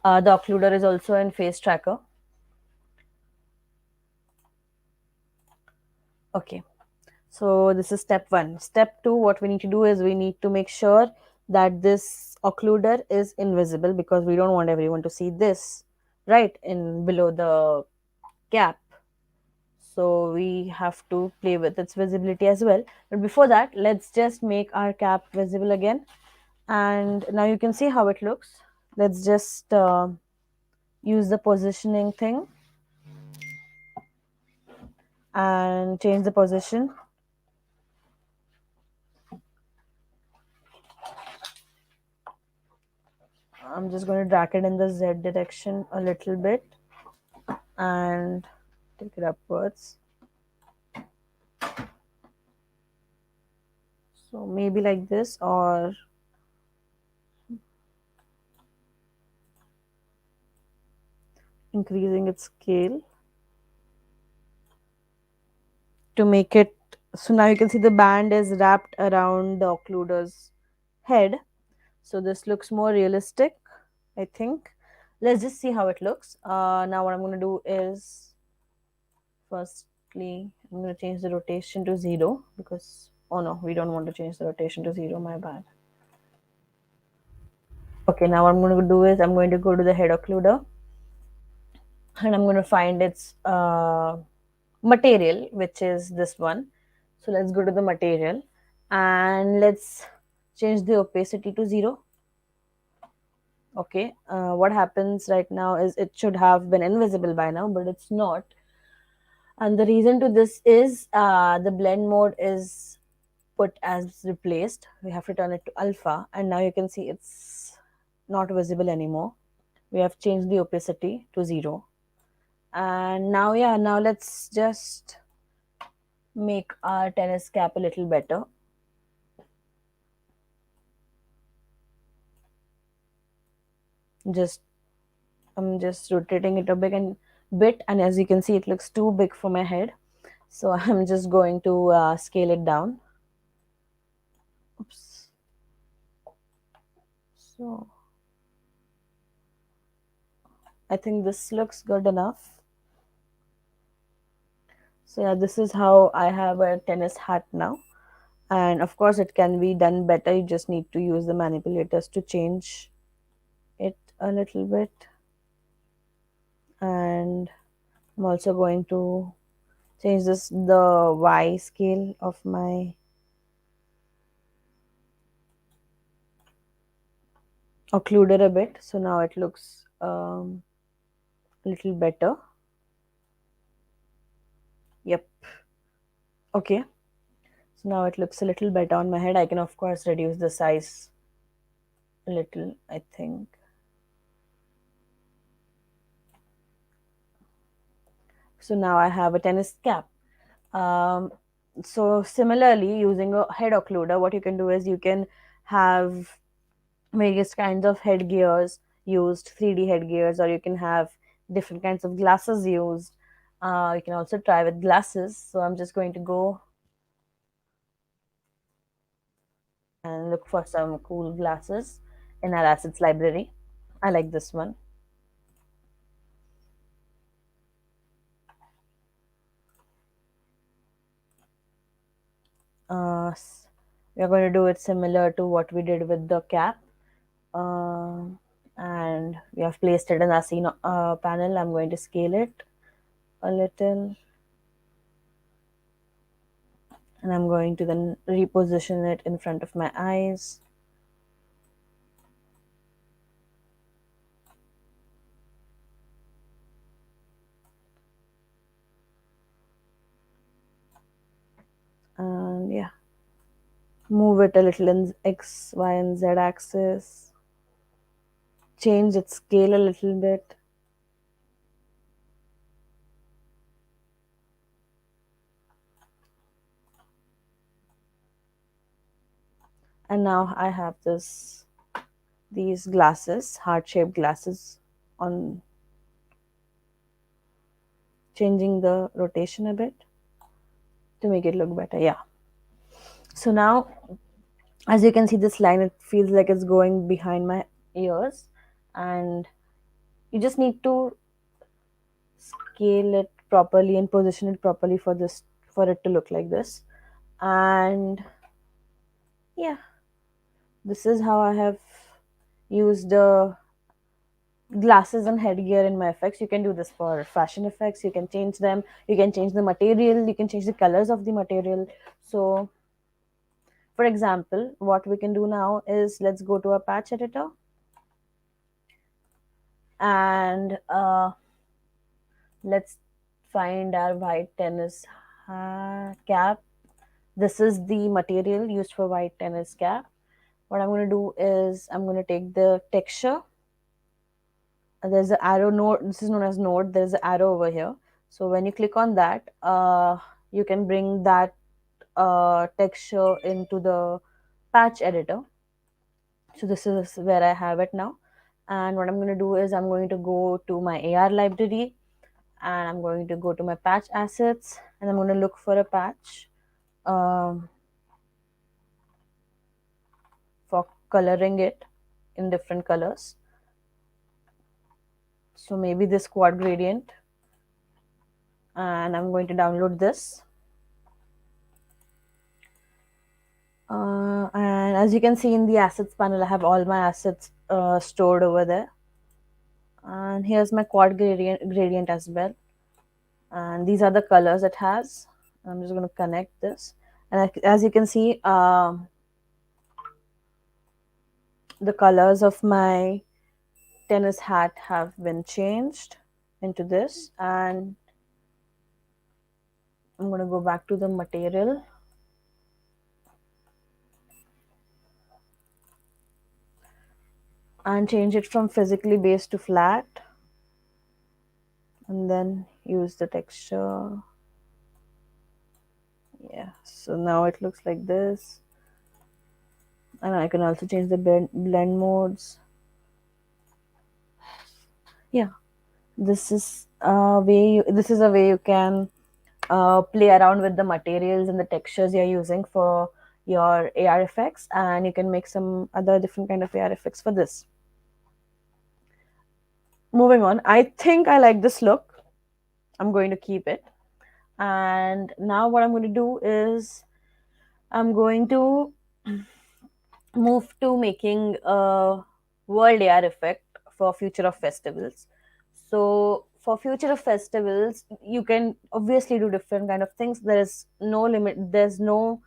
The occluder is also in face tracker. Okay, so this is step one. Step two, what we need to do is we need to make sure that this occluder is invisible because we don't want everyone to see this right in below the cap. So we have to play with its visibility as well. But before that, let's just make our cap visible again. And now you can see how it looks. Let's just use the positioning thing and change the position. I'm just going to drag it in the Z direction a little bit and take it upwards. So maybe like this, or increasing its scale to make it. So now you can see the band is wrapped around the occluder's head. So this looks more realistic, I think. Let's just see how it looks. Now what I'm going to do is, firstly, I'm going to change the rotation to 0 because, oh no, we don't want to change the rotation to 0, my bad. Okay, now what I'm going to do is I'm going to go to the head occluder and I'm going to find its material, which is this one. So let's go to the material and let's change the opacity to 0. Okay, what happens right now is it should have been invisible by now, but it's not. And the reason to this is the blend mode is put as replaced. We have to turn it to alpha, and now you can see it's not visible anymore. We have changed the opacity to 0. And now, yeah, now let's just make our tennis cap a little better. Just I'm just rotating it a bit, and as you can see, it looks too big for my head. So I'm just going to scale it down. Oops. So I think this looks good enough. So yeah, this is how I have a tennis hat now. And of course, it can be done better. You just need to use the manipulators to change it a little bit. And I'm also going to change the Y scale of my occluder a bit. So now it looks a little better. Yep. Okay. So now it looks a little better on my head. I can of course reduce the size a little, I think. So now I have a tennis cap. Um, so similarly, using a head occluder, what you can do is you can have various kinds of headgears used, 3D headgears, or you can have different kinds of glasses used. You can also try with glasses. So I'm just going to go and look for some cool glasses in our assets library. I like this one. We are going to do it similar to what we did with the cap. Um and we have placed it in our scene panel. I'm going to scale it a little, and I'm going to then reposition it in front of my eyes. And yeah, move it a little in X, Y, and Z axis, change its scale a little bit. And now I have these glasses, heart-shaped glasses, on, changing the rotation a bit to make it look better. Yeah. So now, as you can see, this line, it feels like it's going behind my ears, and you just need to scale it properly and position it properly for it to look like this. And yeah, this is how I have used the glasses and headgear in my effects. You can do this for fashion effects. You can change them, you can change the material, you can change the colors of the material. So for example, what we can do now is, let's go to a patch editor, and let's find our white tennis cap. This is the material used for white tennis cap. What I'm going to do is, I'm going to take the texture. There's an arrow node, this is known as node, there's an arrow over here. So when you click on that, you can bring that texture into the patch editor. So this is where I have it now. And what I'm going to do is, I'm going to go to my AR library, and I'm going to go to my patch assets, and I'm going to look for a patch um, for coloring it in different colors. So maybe this quad gradient, and I'm going to download this. And as you can see in the assets panel, I have all my assets stored over there. And here's my quad gradient as well. And these are the colors it has. I'm just going to connect this. And as you can see, the colors of my tennis hat have been changed into this. And I'm going to go back to the material, and change it from physically based to flat, and then use the texture. Yeah, so now it looks like this. And I can also change the blend modes. Yeah, this is a way you can play around with the materials and the textures you're using for your AR effects, and you can make some other different kind of AR effects for this. Moving on, I think I like this look. I'm going to keep it. And now what I'm going to do is, I'm going to move to making a world AR effect for future of festivals. So for future of festivals, you can obviously do different kind of things. There is no limit. There's no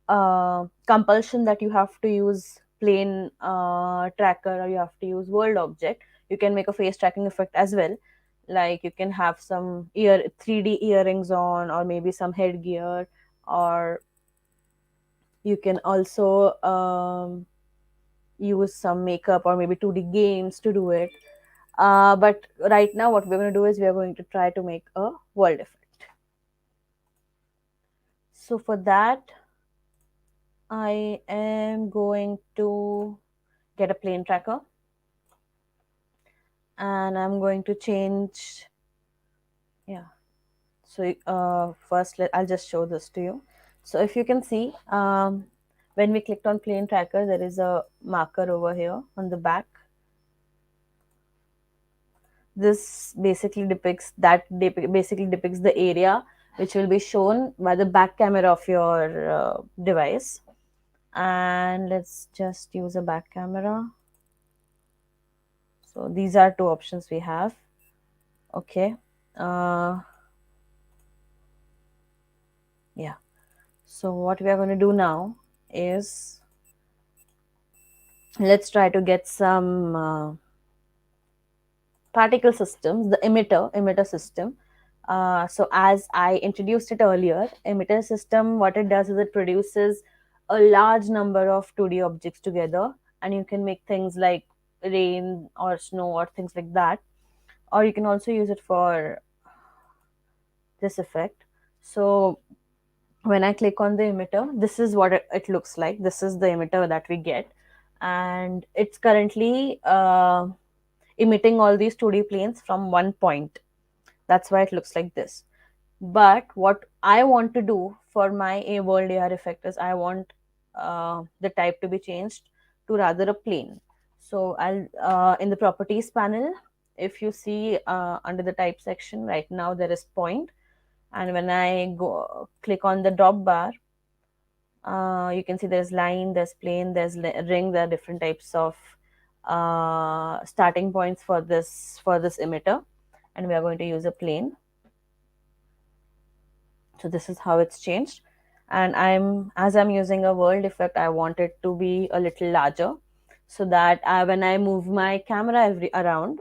compulsion that you have to use plain tracker, or you have to use world object. You can make a face tracking effect as well. Like you can have some 3D earrings on, or maybe some headgear, or you can also use some makeup or maybe 2D games to do it. But right now, what we're going to do is, we're going to try to make a world effect. So for that, I am going to get a plane tracker, and I'm going to change. Yeah. So first, I'll just show this to you. So if you can see, when we clicked on plane tracker, there is a marker over here on the back. This basically depicts the area which will be shown by the back camera of your device. And let's just use a back camera. So these are two options we have. Okay. Uh, yeah. So what we are going to do now is, let's try to get some particle systems, the emitter system. So as I introduced it earlier, emitter system, what it does is it produces a large number of 2D objects together, and you can make things like rain or snow or things like that. Or you can also use it for this effect. So when I click on the emitter, this is what it looks like. This is the emitter that we get, and it's currently emitting all these 2D planes from one point. That's why it looks like this. But what I want to do for my a world AR effect is I want the type to be changed to rather a plane. So I'll in the properties panel, if you see under the type section right now there is point, and when I go click on the drop bar, you can see there's line, there's plane, there's ring. There are different types of starting points for this emitter, and we are going to use a plane. So this is how it's changed. And as I'm using a world effect, I want it to be a little larger, so that when I move my camera around,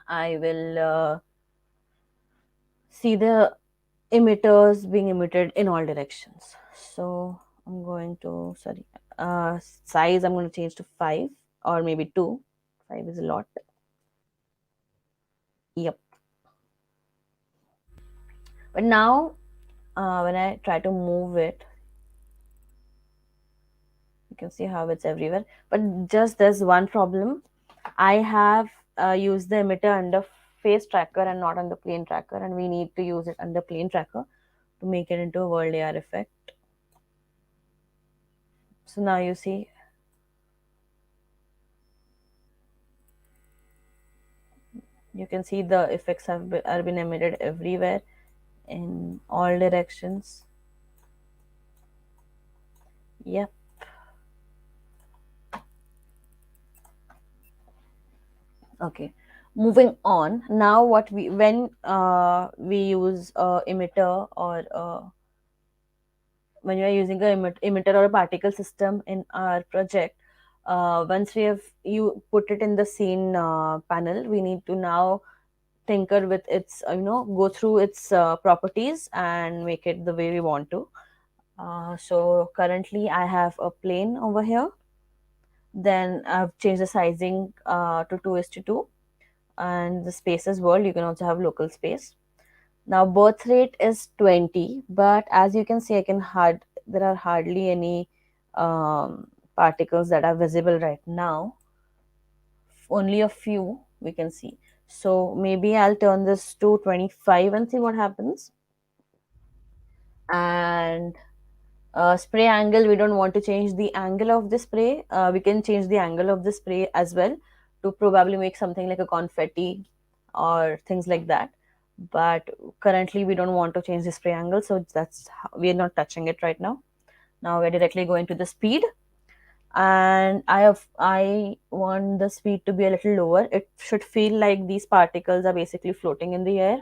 I will see the emitters being emitted in all directions. So I'm going to, sorry, size I'm going to change to 5 or maybe 2. 5 is a lot. Yep. But now when I try to move it, you can see how it's everywhere. But just there's one problem. I have used the emitter under face tracker and not under plane tracker, and we need to use it under plane tracker to make it into a world AR effect. So now you see, you can see the effects are been emitted everywhere in all directions. Yep. Okay. Moving on. Now, what we when we use emitter, or when you are using a emitter or a particle system in our project, once we have you put it in the scene panel, we need to now tinker with its go through its properties and make it the way we want to. So currently I have a plane over here. Then I've changed the sizing to 2:2, and the space is world. You can also have local space. Now birth rate is 20, but as you can see, there are hardly any particles that are visible right now. Only a few we can see. So maybe I'll turn this to 25 and see what happens. And spray angle, we don't want to change the angle of the spray. We can change the angle of the spray as well to probably make something like a confetti or things like that. But currently we don't want to change the spray angle, so we are not touching it right now. Now we're directly going to the speed, and I want the speed to be a little lower. It should feel like these particles are basically floating in the air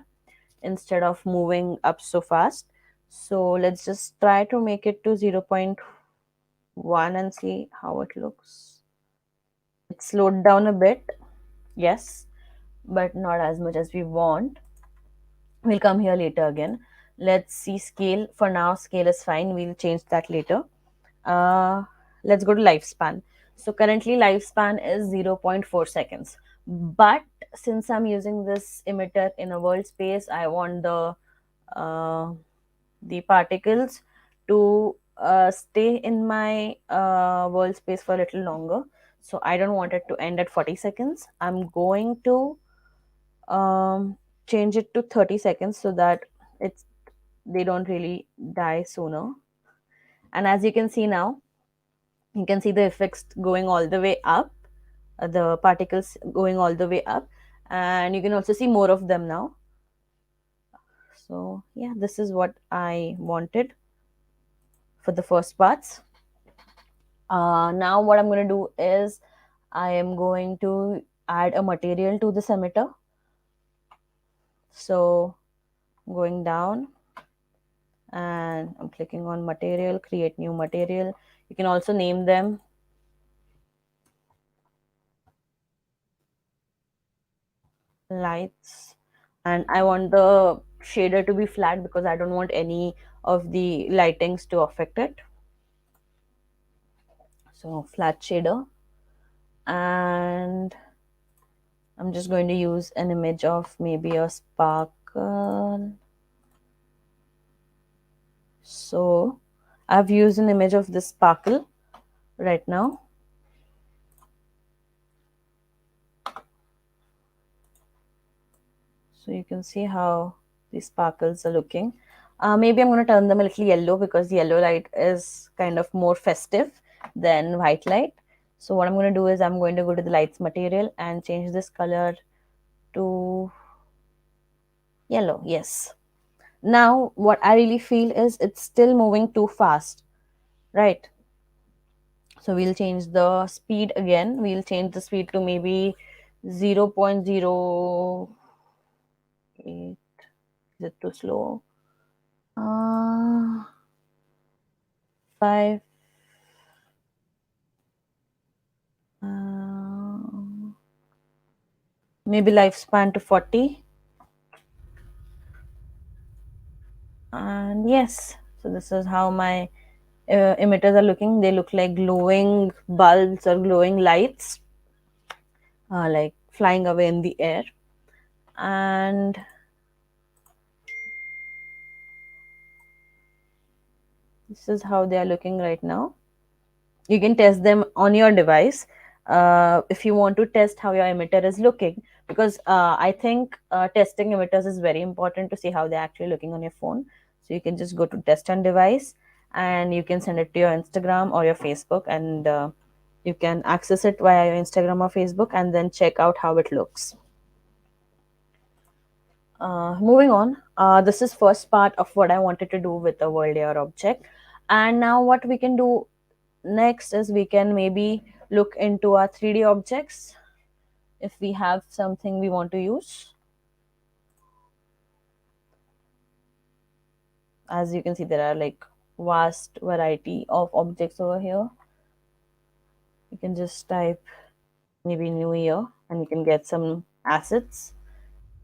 instead of moving up so fast. So let's just try to make it to 0.1 and see how it looks. It slowed down a bit, yes, but not as much as we want. We'll come here later again. Let's see scale. For now, scale is fine. We'll change that later. Uh, let's go to lifespan. So currently lifespan is 0.4 seconds. But since I'm using this emitter in a world space, I want uh, the particles to stay in my world space for a little longer. So I don't want it to end at 40 seconds. I'm going to change it to 30 seconds so that it's they don't really die sooner. And as you can see now, you can see the effects going all the way up, the particles going all the way up, and you can also see more of them now. So yeah, this is what I wanted for the first parts. Now what I'm going to do is I am going to add a material to this emitter. So going down and I'm clicking on material, create new material. You can also name them lights, and I want the shader to be flat because I don't want any of the lightings to affect it. So flat shader, and I'm just going to use an image of maybe a sparkle. So I've used an image of this sparkle right now. So you can see how these sparkles are looking. Maybe I'm going to turn them a little yellow because yellow light is kind of more festive than white light. So what I'm going to do is I'm going to go to the lights material and change this color to yellow. Yes. Now what I really feel is it's still moving too fast, right? So we'll change the speed again. We'll change the speed to maybe 0.08. Is it too slow? Uh, 5. Uh, Maybe lifespan to 40. And yes, so this is how my emitters are looking. They look like glowing bulbs or glowing lights, like flying away in the air. And this is how they are looking right now. You can test them on your device if you want to test how your emitter is looking, because I think testing emitters is very important to see how they're actually looking on your phone. So you can just go to test on device and you can send it to your Instagram or your Facebook, and you can access it via your Instagram or Facebook and then check out how it looks. Moving on, this is first part of what I wanted to do with the world air object. And now what we can do next is we can maybe look into our 3D objects if we have something we want to use. As you can see, there are like vast variety of objects over here. You can just type maybe new year and you can get some assets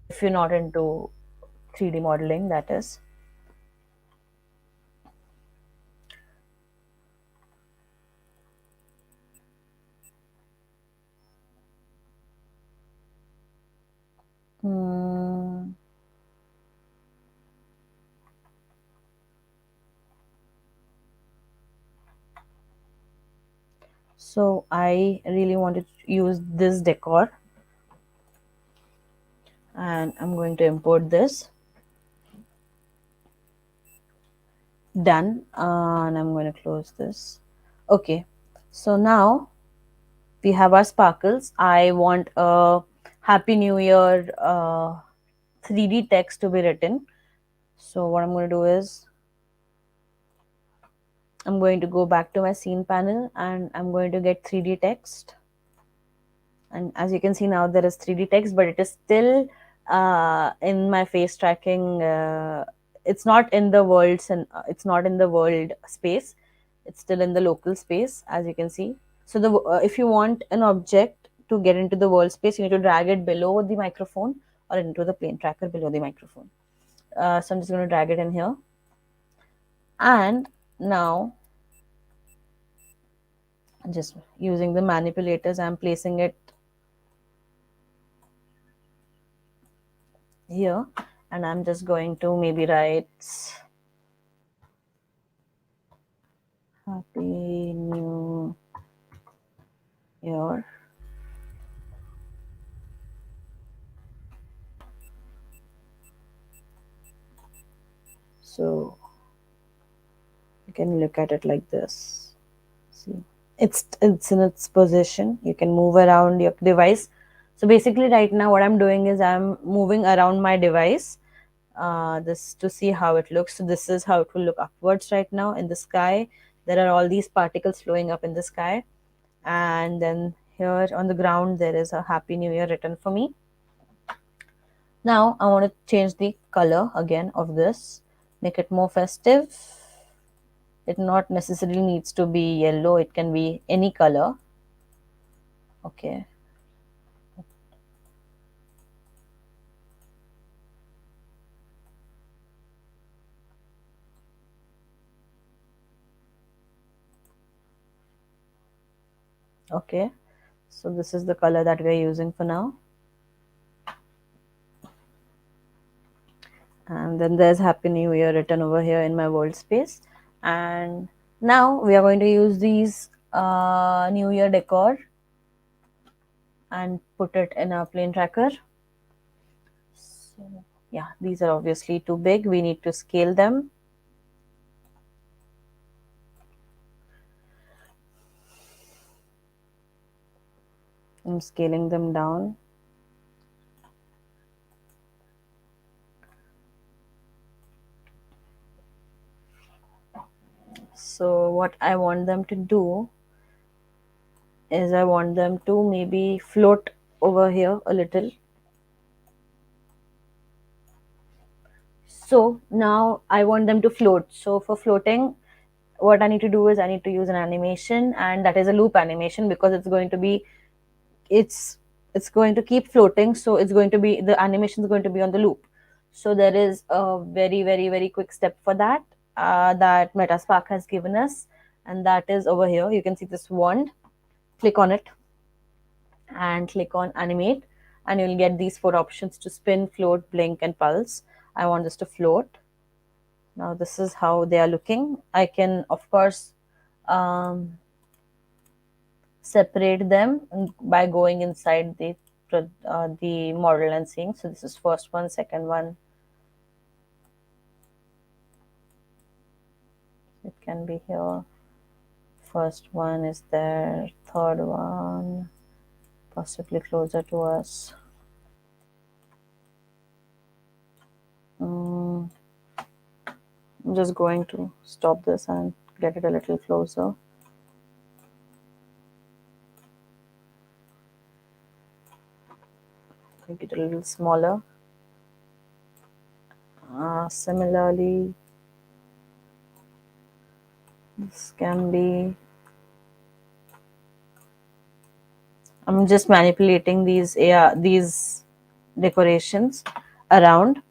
if you're not into 3D modeling, that is. Hmm. So I really wanted to use this decor, and I'm going to import this. Done. And I'm going to close this. Okay, so now we have our sparkles. I want a Happy New Year 3D text to be written. So what I'm going to do is I'm going to go back to my scene panel and I'm going to get 3D text. And as you can see now, there is 3D text, but it is still in my face tracking. It's not in the world, and it's not in the world space. It's still in the local space, as you can see. So if you want an object to get into the world space, you need to drag it below the microphone or into the plane tracker below the microphone. So I'm just going to drag it in here. And now, just using the manipulators, I'm placing it here. And I'm just going to maybe write Happy New Year. So you can look at it like this. See, it's in its position. You can move around your device. So basically, right now, what I'm doing is I'm moving around my device, this to see how it looks. So this is how it will look upwards right now in the sky. There are all these particles flowing up in the sky, and then here on the ground there is a Happy New Year written for me. Now I want to change the color again of this, make it more festive. It not necessarily needs to be yellow, it can be any color. Okay. Okay, so this is the color that we are using for now. And then there's Happy New Year written over here in my world space. And now we are going to use these New Year decor and put it in our plane tracker. So yeah, these are obviously too big, we need to scale them. I'm scaling them down. So what I want them to do is I want them to maybe float over here a little. So now I want them to float. So for floating, what I need to do is I need to use an animation, and that is a loop animation, because it's it's going to keep floating, so it's going to be, the animation is going to be on the loop. So there is a very very very quick step for that, that Metaspark has given us, and that is over here. You can see this wand. Click on it and click on animate, and you'll get these four options to spin, float, blink, and pulse. I want this to float. Now this is how they are looking. I can of course separate them by going inside the model and seeing. So this is first one, second one. It can be here. First one is there. Third one, possibly closer to us. Mm, I'm just going to stop this and get it a little closer. Make it a little smaller. Similarly, this can be. I'm just manipulating these decorations around.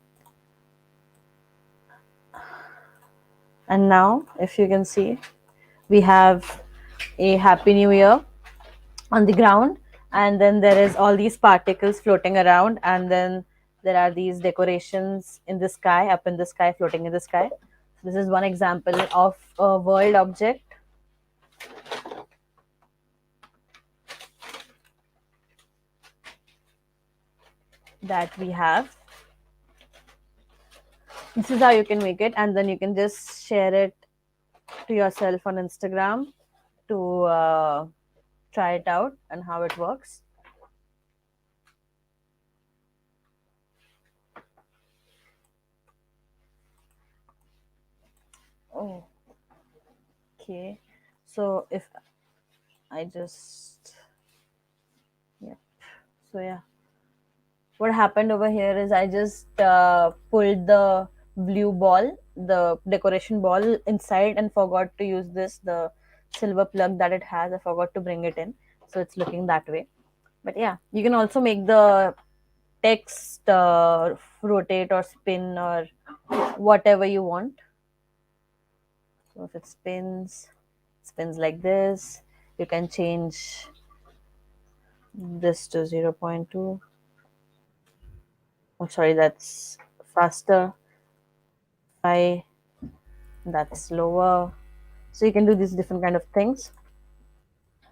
And now, if you can see, we have a Happy New Year on the ground, and then there is all these particles floating around, and then there are these decorations in the sky, up in the sky, floating in the sky. This is one example of a world object that we have. This is how you can make it, and then you can just share it to yourself on Instagram to try it out and how it works. Oh, okay. So if I just, yeah. So yeah, what happened over here is I just pulled the blue ball, the decoration ball inside, and forgot to use the silver plug that it has. I forgot to bring it in, so it's looking that way. But yeah, you can also make the text rotate or spin or whatever you want. So if it spins like this. You can change this to 0.2. I'm sorry, that's faster. I that's slower. So you can do these different kind of things.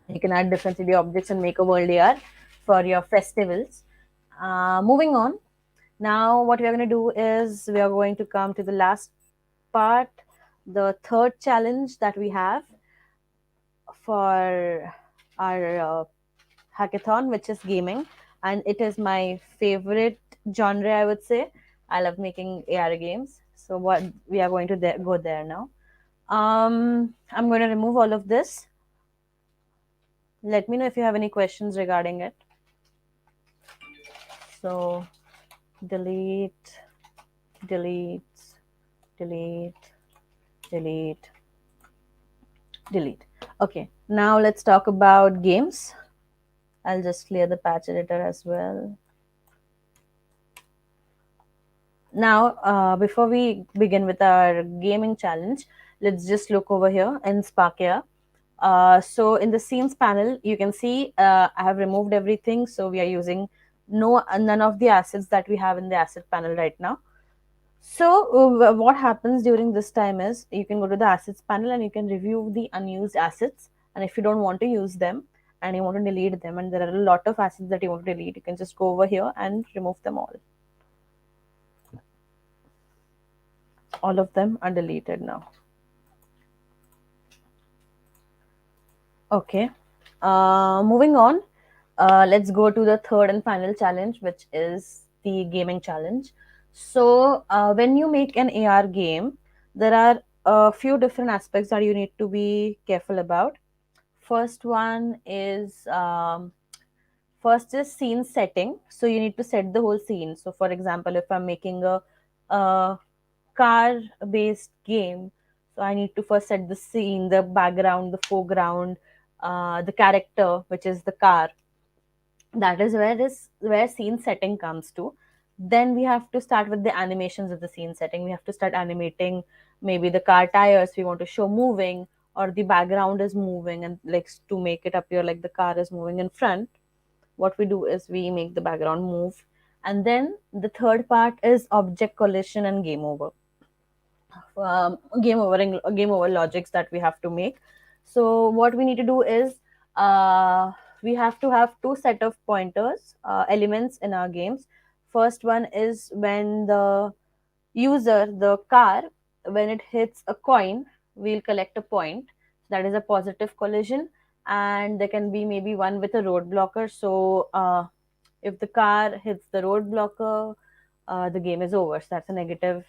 You can add different 3D objects and make a world AR for your festivals. Moving on. Now, what we are going to do is we are going to come to the last part, the third challenge that we have for our hackathon, which is gaming, and it is my favorite genre, I would say. I love making AR games. So what we are going to go there now. I'm going to remove all of this. Let me know if you have any questions regarding it. So delete, delete, delete, delete, delete. Okay, now let's talk about games. I'll just clear the patch editor as well. Now, before we begin with our gaming challenge, let's just look over here in Sparkia. So in the scenes panel, you can see I have removed everything. So we are using none of the assets that we have in the asset panel right now. So what happens during this time is you can go to the assets panel and you can review the unused assets. And if you don't want to use them and you want to delete them, and there are a lot of assets that you want to delete, you can just go over here and remove them all. All of them are deleted now. Okay. Moving on, let's go to the third and final challenge, which is the gaming challenge. So, when you make an AR game, there are a few different aspects that you need to be careful about. First one is first is scene setting. So you need to set the whole scene. So, for example, if I'm making a car based game, so I need to first set the scene, the background, the foreground, the character, which is the car. That is where scene setting comes to. Then we have to start with the animations of the scene setting. We have to start animating maybe the car tires we want to show moving, or the background is moving, and like to make it appear like the car is moving in front, what we do is we make the background move. And then the third part is object collision and game over. Game over logics that we have to make. So what we need to do is we have to have two set of pointers elements in our games. First one is when the user, the car, when it hits a coin, we'll collect a point. That is a positive collision. And there can be maybe one with a road blocker. So if the car hits the road blocker, the game is over. So that's a negative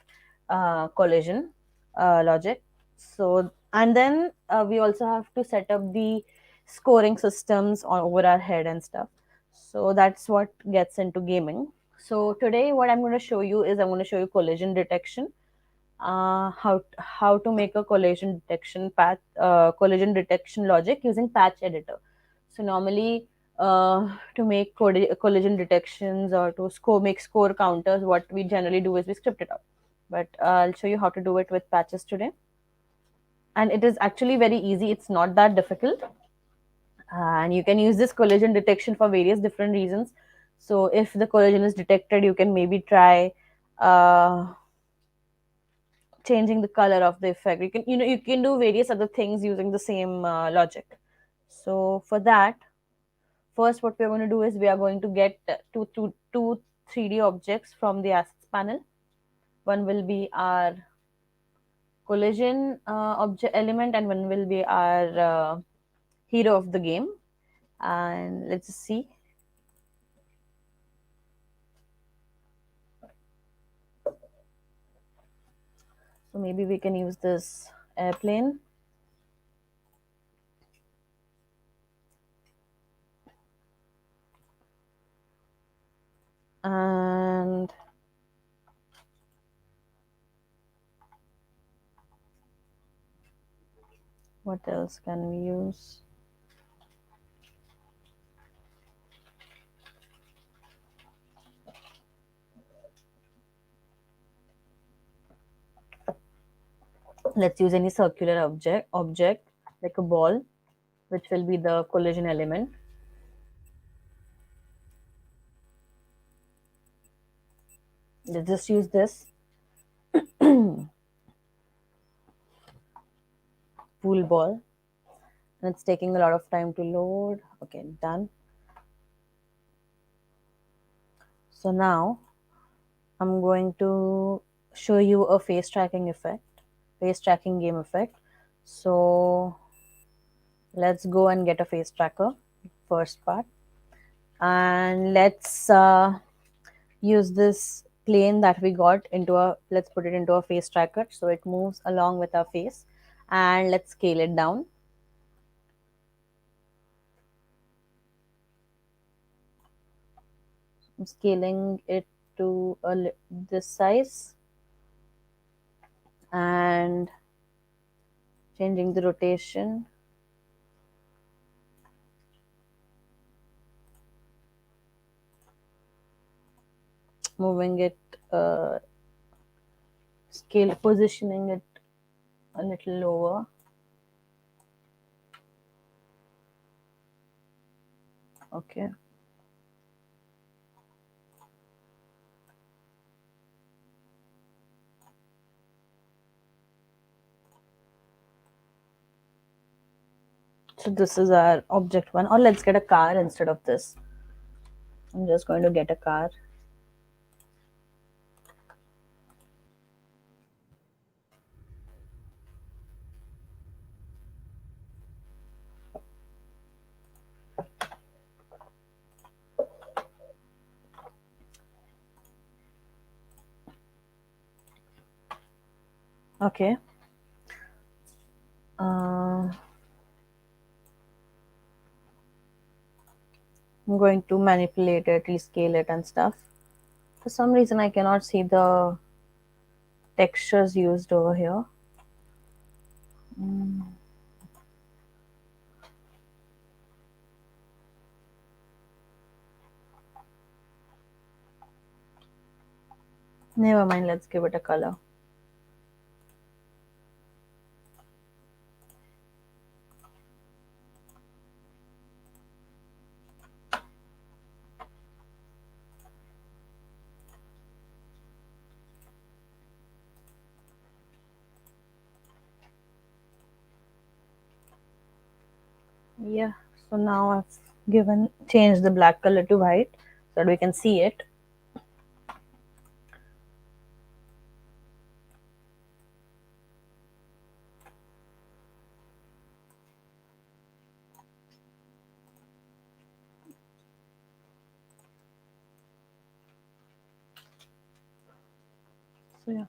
collision logic. So, and then we also have to set up the scoring systems over our head and stuff. So that's what gets into gaming. So today, what I'm going to show you is I'm going to show you collision detection. How to make a collision detection logic using patch editor. So normally, to make collision detections or to make score counters, what we generally do is we script it out. But I'll show you how to do it with patches today. And it is actually very easy. It's not that difficult. And you can use this collision detection for various different reasons. So if the collision is detected, you can maybe try changing the color of the effect. You can do various other things using the same logic. So for that, first what we are going to do is we are going to get two 3D objects from the assets panel. One will be our collision object element, and one will be our hero of the game. And let's just see. So maybe we can use this airplane. And what else can we use? Let's use any circular object like a ball, which will be the collision element. Let's just use this pool ball, and it's taking a lot of time to load. Okay, done. So now I'm going to show you a face tracking game effect. So let's go and get a face tracker, first part, and let's use this plane that we got into a, let's put it into a face tracker so it moves along with our face, and let's scale it down. I'm scaling it to this size and changing the rotation, moving it, scale, positioning it a little lower. Okay. So this is our object one, or let's get a car instead of this. I'm just going to get a car. Okay. Uh, I'm going to manipulate it, rescale it, and stuff. For some reason, I cannot see the textures used over here. Mm. Never mind, let's give it a color. Yeah, so now I've changed the black color to white so that we can see it. So yeah,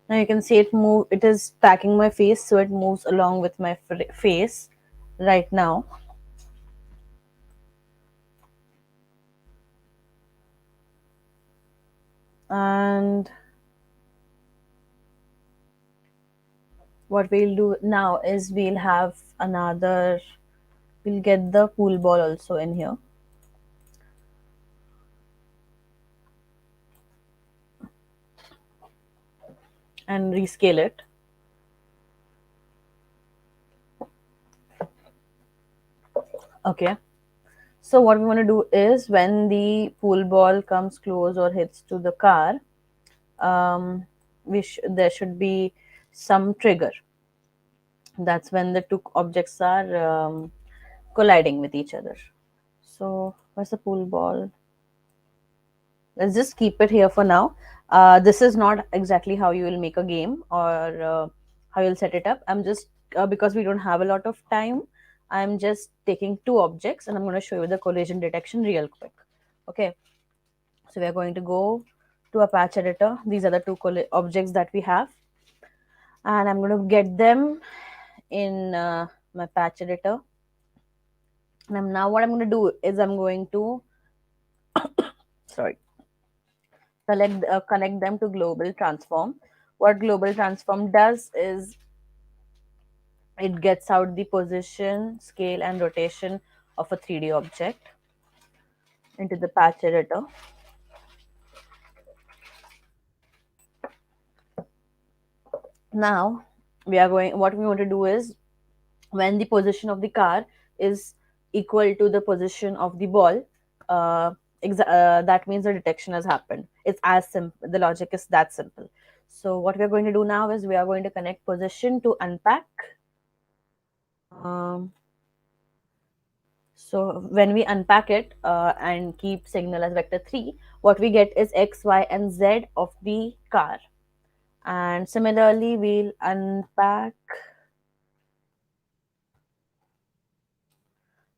now you can see it move. It is tracking my face, so it moves along with my face right now. And what we'll do now is we'll get the pool ball also in here and rescale it. Okay. So what we want to do is when the pool ball comes close or hits to the car, there should be some trigger. That's when the two objects are colliding with each other. So where's the pool ball? Let's just keep it here for now. This is not exactly how you will make a game or how you'll set it up. I'm just because we don't have a lot of time, I'm just taking two objects and I'm going to show you the collision detection real quick. Okay, so we are going to go to a patch editor. These are the two objects that we have, and I'm going to get them in my patch editor. And now what I'm going to do is I'm going to sorry connect them to global transform. What global transform does is it gets out the position, scale, and rotation of a 3D object into the patch editor. Now what we want to do is when the position of the car is equal to the position of the ball, that means the detection has happened. It's as simple. The logic is that simple. So what we are going to do now is we are going to connect position to unpack. Um, so when we unpack it and keep signal as vector 3, what we get is x, y, and z of the car. And similarly, we'll unpack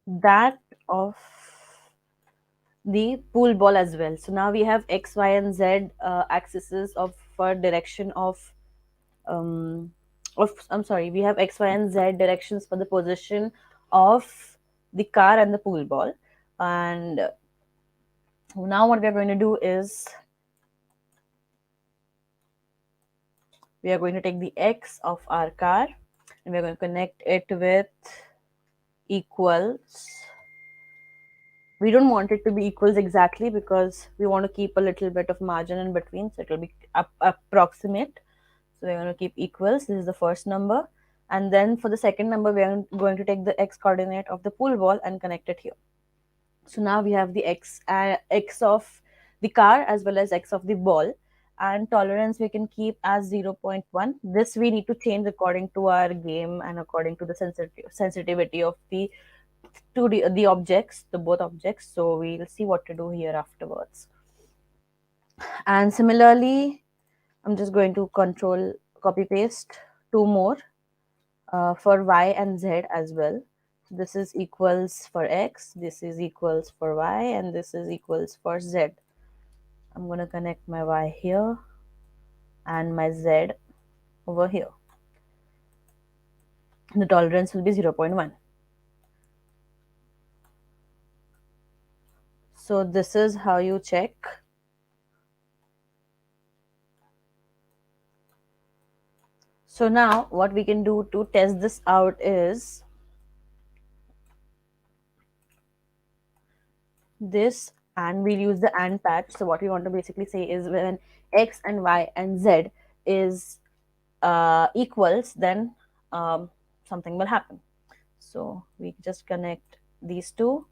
that of the pool ball as well. So now we have x, y, and z axes of for direction um I'm sorry, we have x, y, and z directions for the position of the car and the pool ball. And now what we are going to do is we are going to take the x of our car and we are going to connect it with equals. We don't want it to be equals exactly because we want to keep a little bit of margin in between, so it will be approximate. So we're going to keep equals. This is the first number. And then for the second number, we are going to take the x coordinate of the pool ball and connect it here. So now we have the x of the car as well as x of the ball. And tolerance we can keep as 0.1. This we need to change according to our game and according to the sensitivity of the objects, the both objects. So we'll see what to do here afterwards. And similarly, I'm just going to control copy paste two more for y and z as well. This is equals for x, this is equals for y, and this is equals for z. I'm going to connect my y here and my z over here. The tolerance will be 0.1. So this is how you check. So now what we can do to test this out is this, and we'll use the and patch. So what we want to basically say is when x and y and z is equals, then something will happen. So we just connect these two,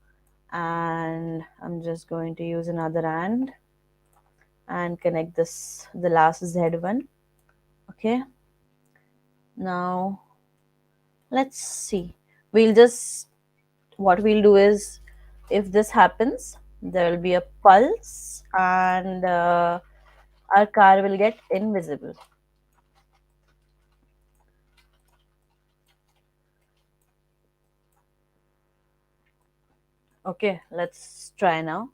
and I'm just going to use another and connect this, the last z one. Okay, now let's see. We'll just, what we'll do is, if this happens, there will be a pulse and our car will get invisible. Okay, let's try now.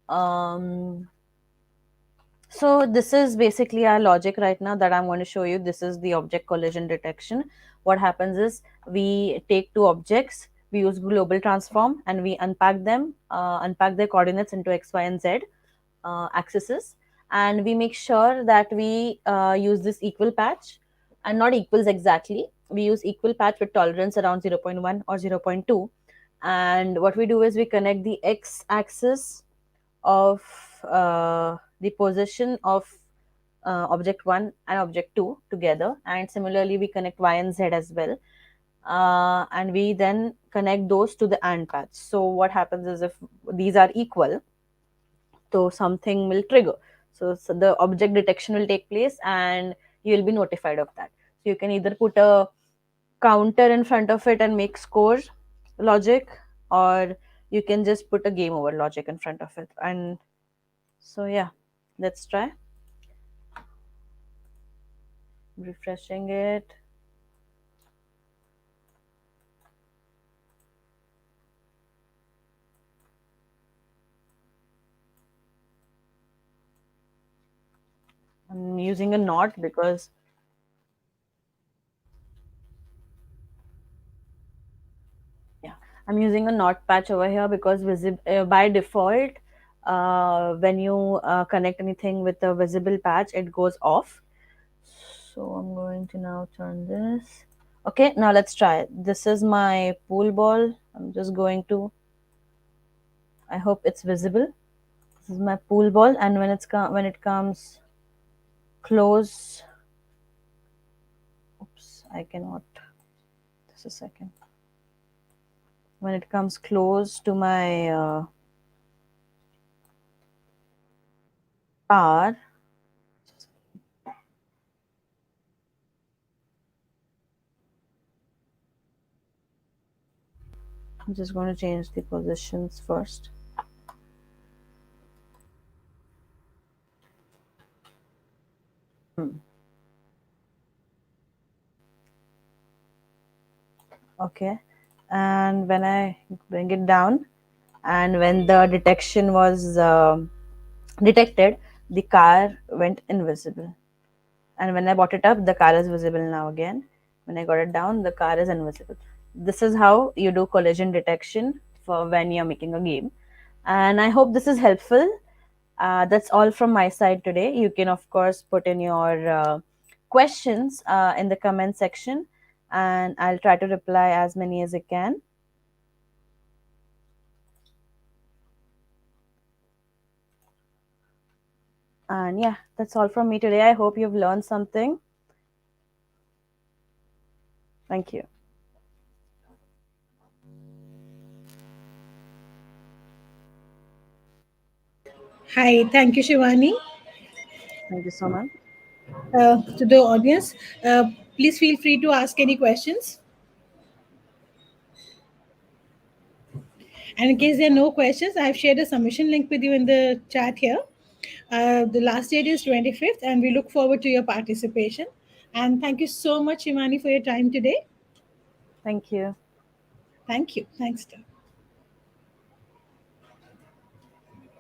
um So this is basically our logic right now that I'm going to show you. This is the object collision detection. What happens is we take two objects, we use global transform, and we unpack their coordinates into x, y, and z axes, and we make sure that we use this equal patch, and not equals exactly. We use equal patch with tolerance around 0.1 or 0.2. And what we do is we connect the x axis of the position of object 1 and object 2 together, and similarly we connect y and z as well, and we then connect those to the and patch. So what happens is if these are equal, so something will trigger. So the object detection will take place and you will be notified of that. So you can either put a counter in front of it and make score logic, or you can just put a game over logic in front of it. And so yeah, let's try refreshing it. I'm using a knot because yeah, I'm using a knot patch over here because by default, when you connect anything with a visible patch, it goes off. So I'm going to now turn this. Okay, now let's try it. This is my pool ball. I'm just going to. I hope it's visible. This is my pool ball, and when it comes close, oops, I cannot. Just a second. When it comes close to my bar, I'm just going to change the positions first. Okay, and when I bring it down, and when the detection was detected, the car went invisible. And when I brought it up, the car is visible now again. When I got it down, the car is invisible. This is how you do collision detection for when you're making a game. And I hope this is helpful. That's all from my side today. You can, of course, put in your questions in the comment section, and I'll try to reply as many as I can. And yeah, that's all from me today. I hope you've learned something. Thank you. Hi, thank you, Shivani. Thank you so much. To the audience, please feel free to ask any questions. And in case there are no questions, I have shared a submission link with you in the chat here. The last date is 25th, and we look forward to your participation. And thank you so much, Shivani, for your time today. Thank you. Thank you. Thanks, dear.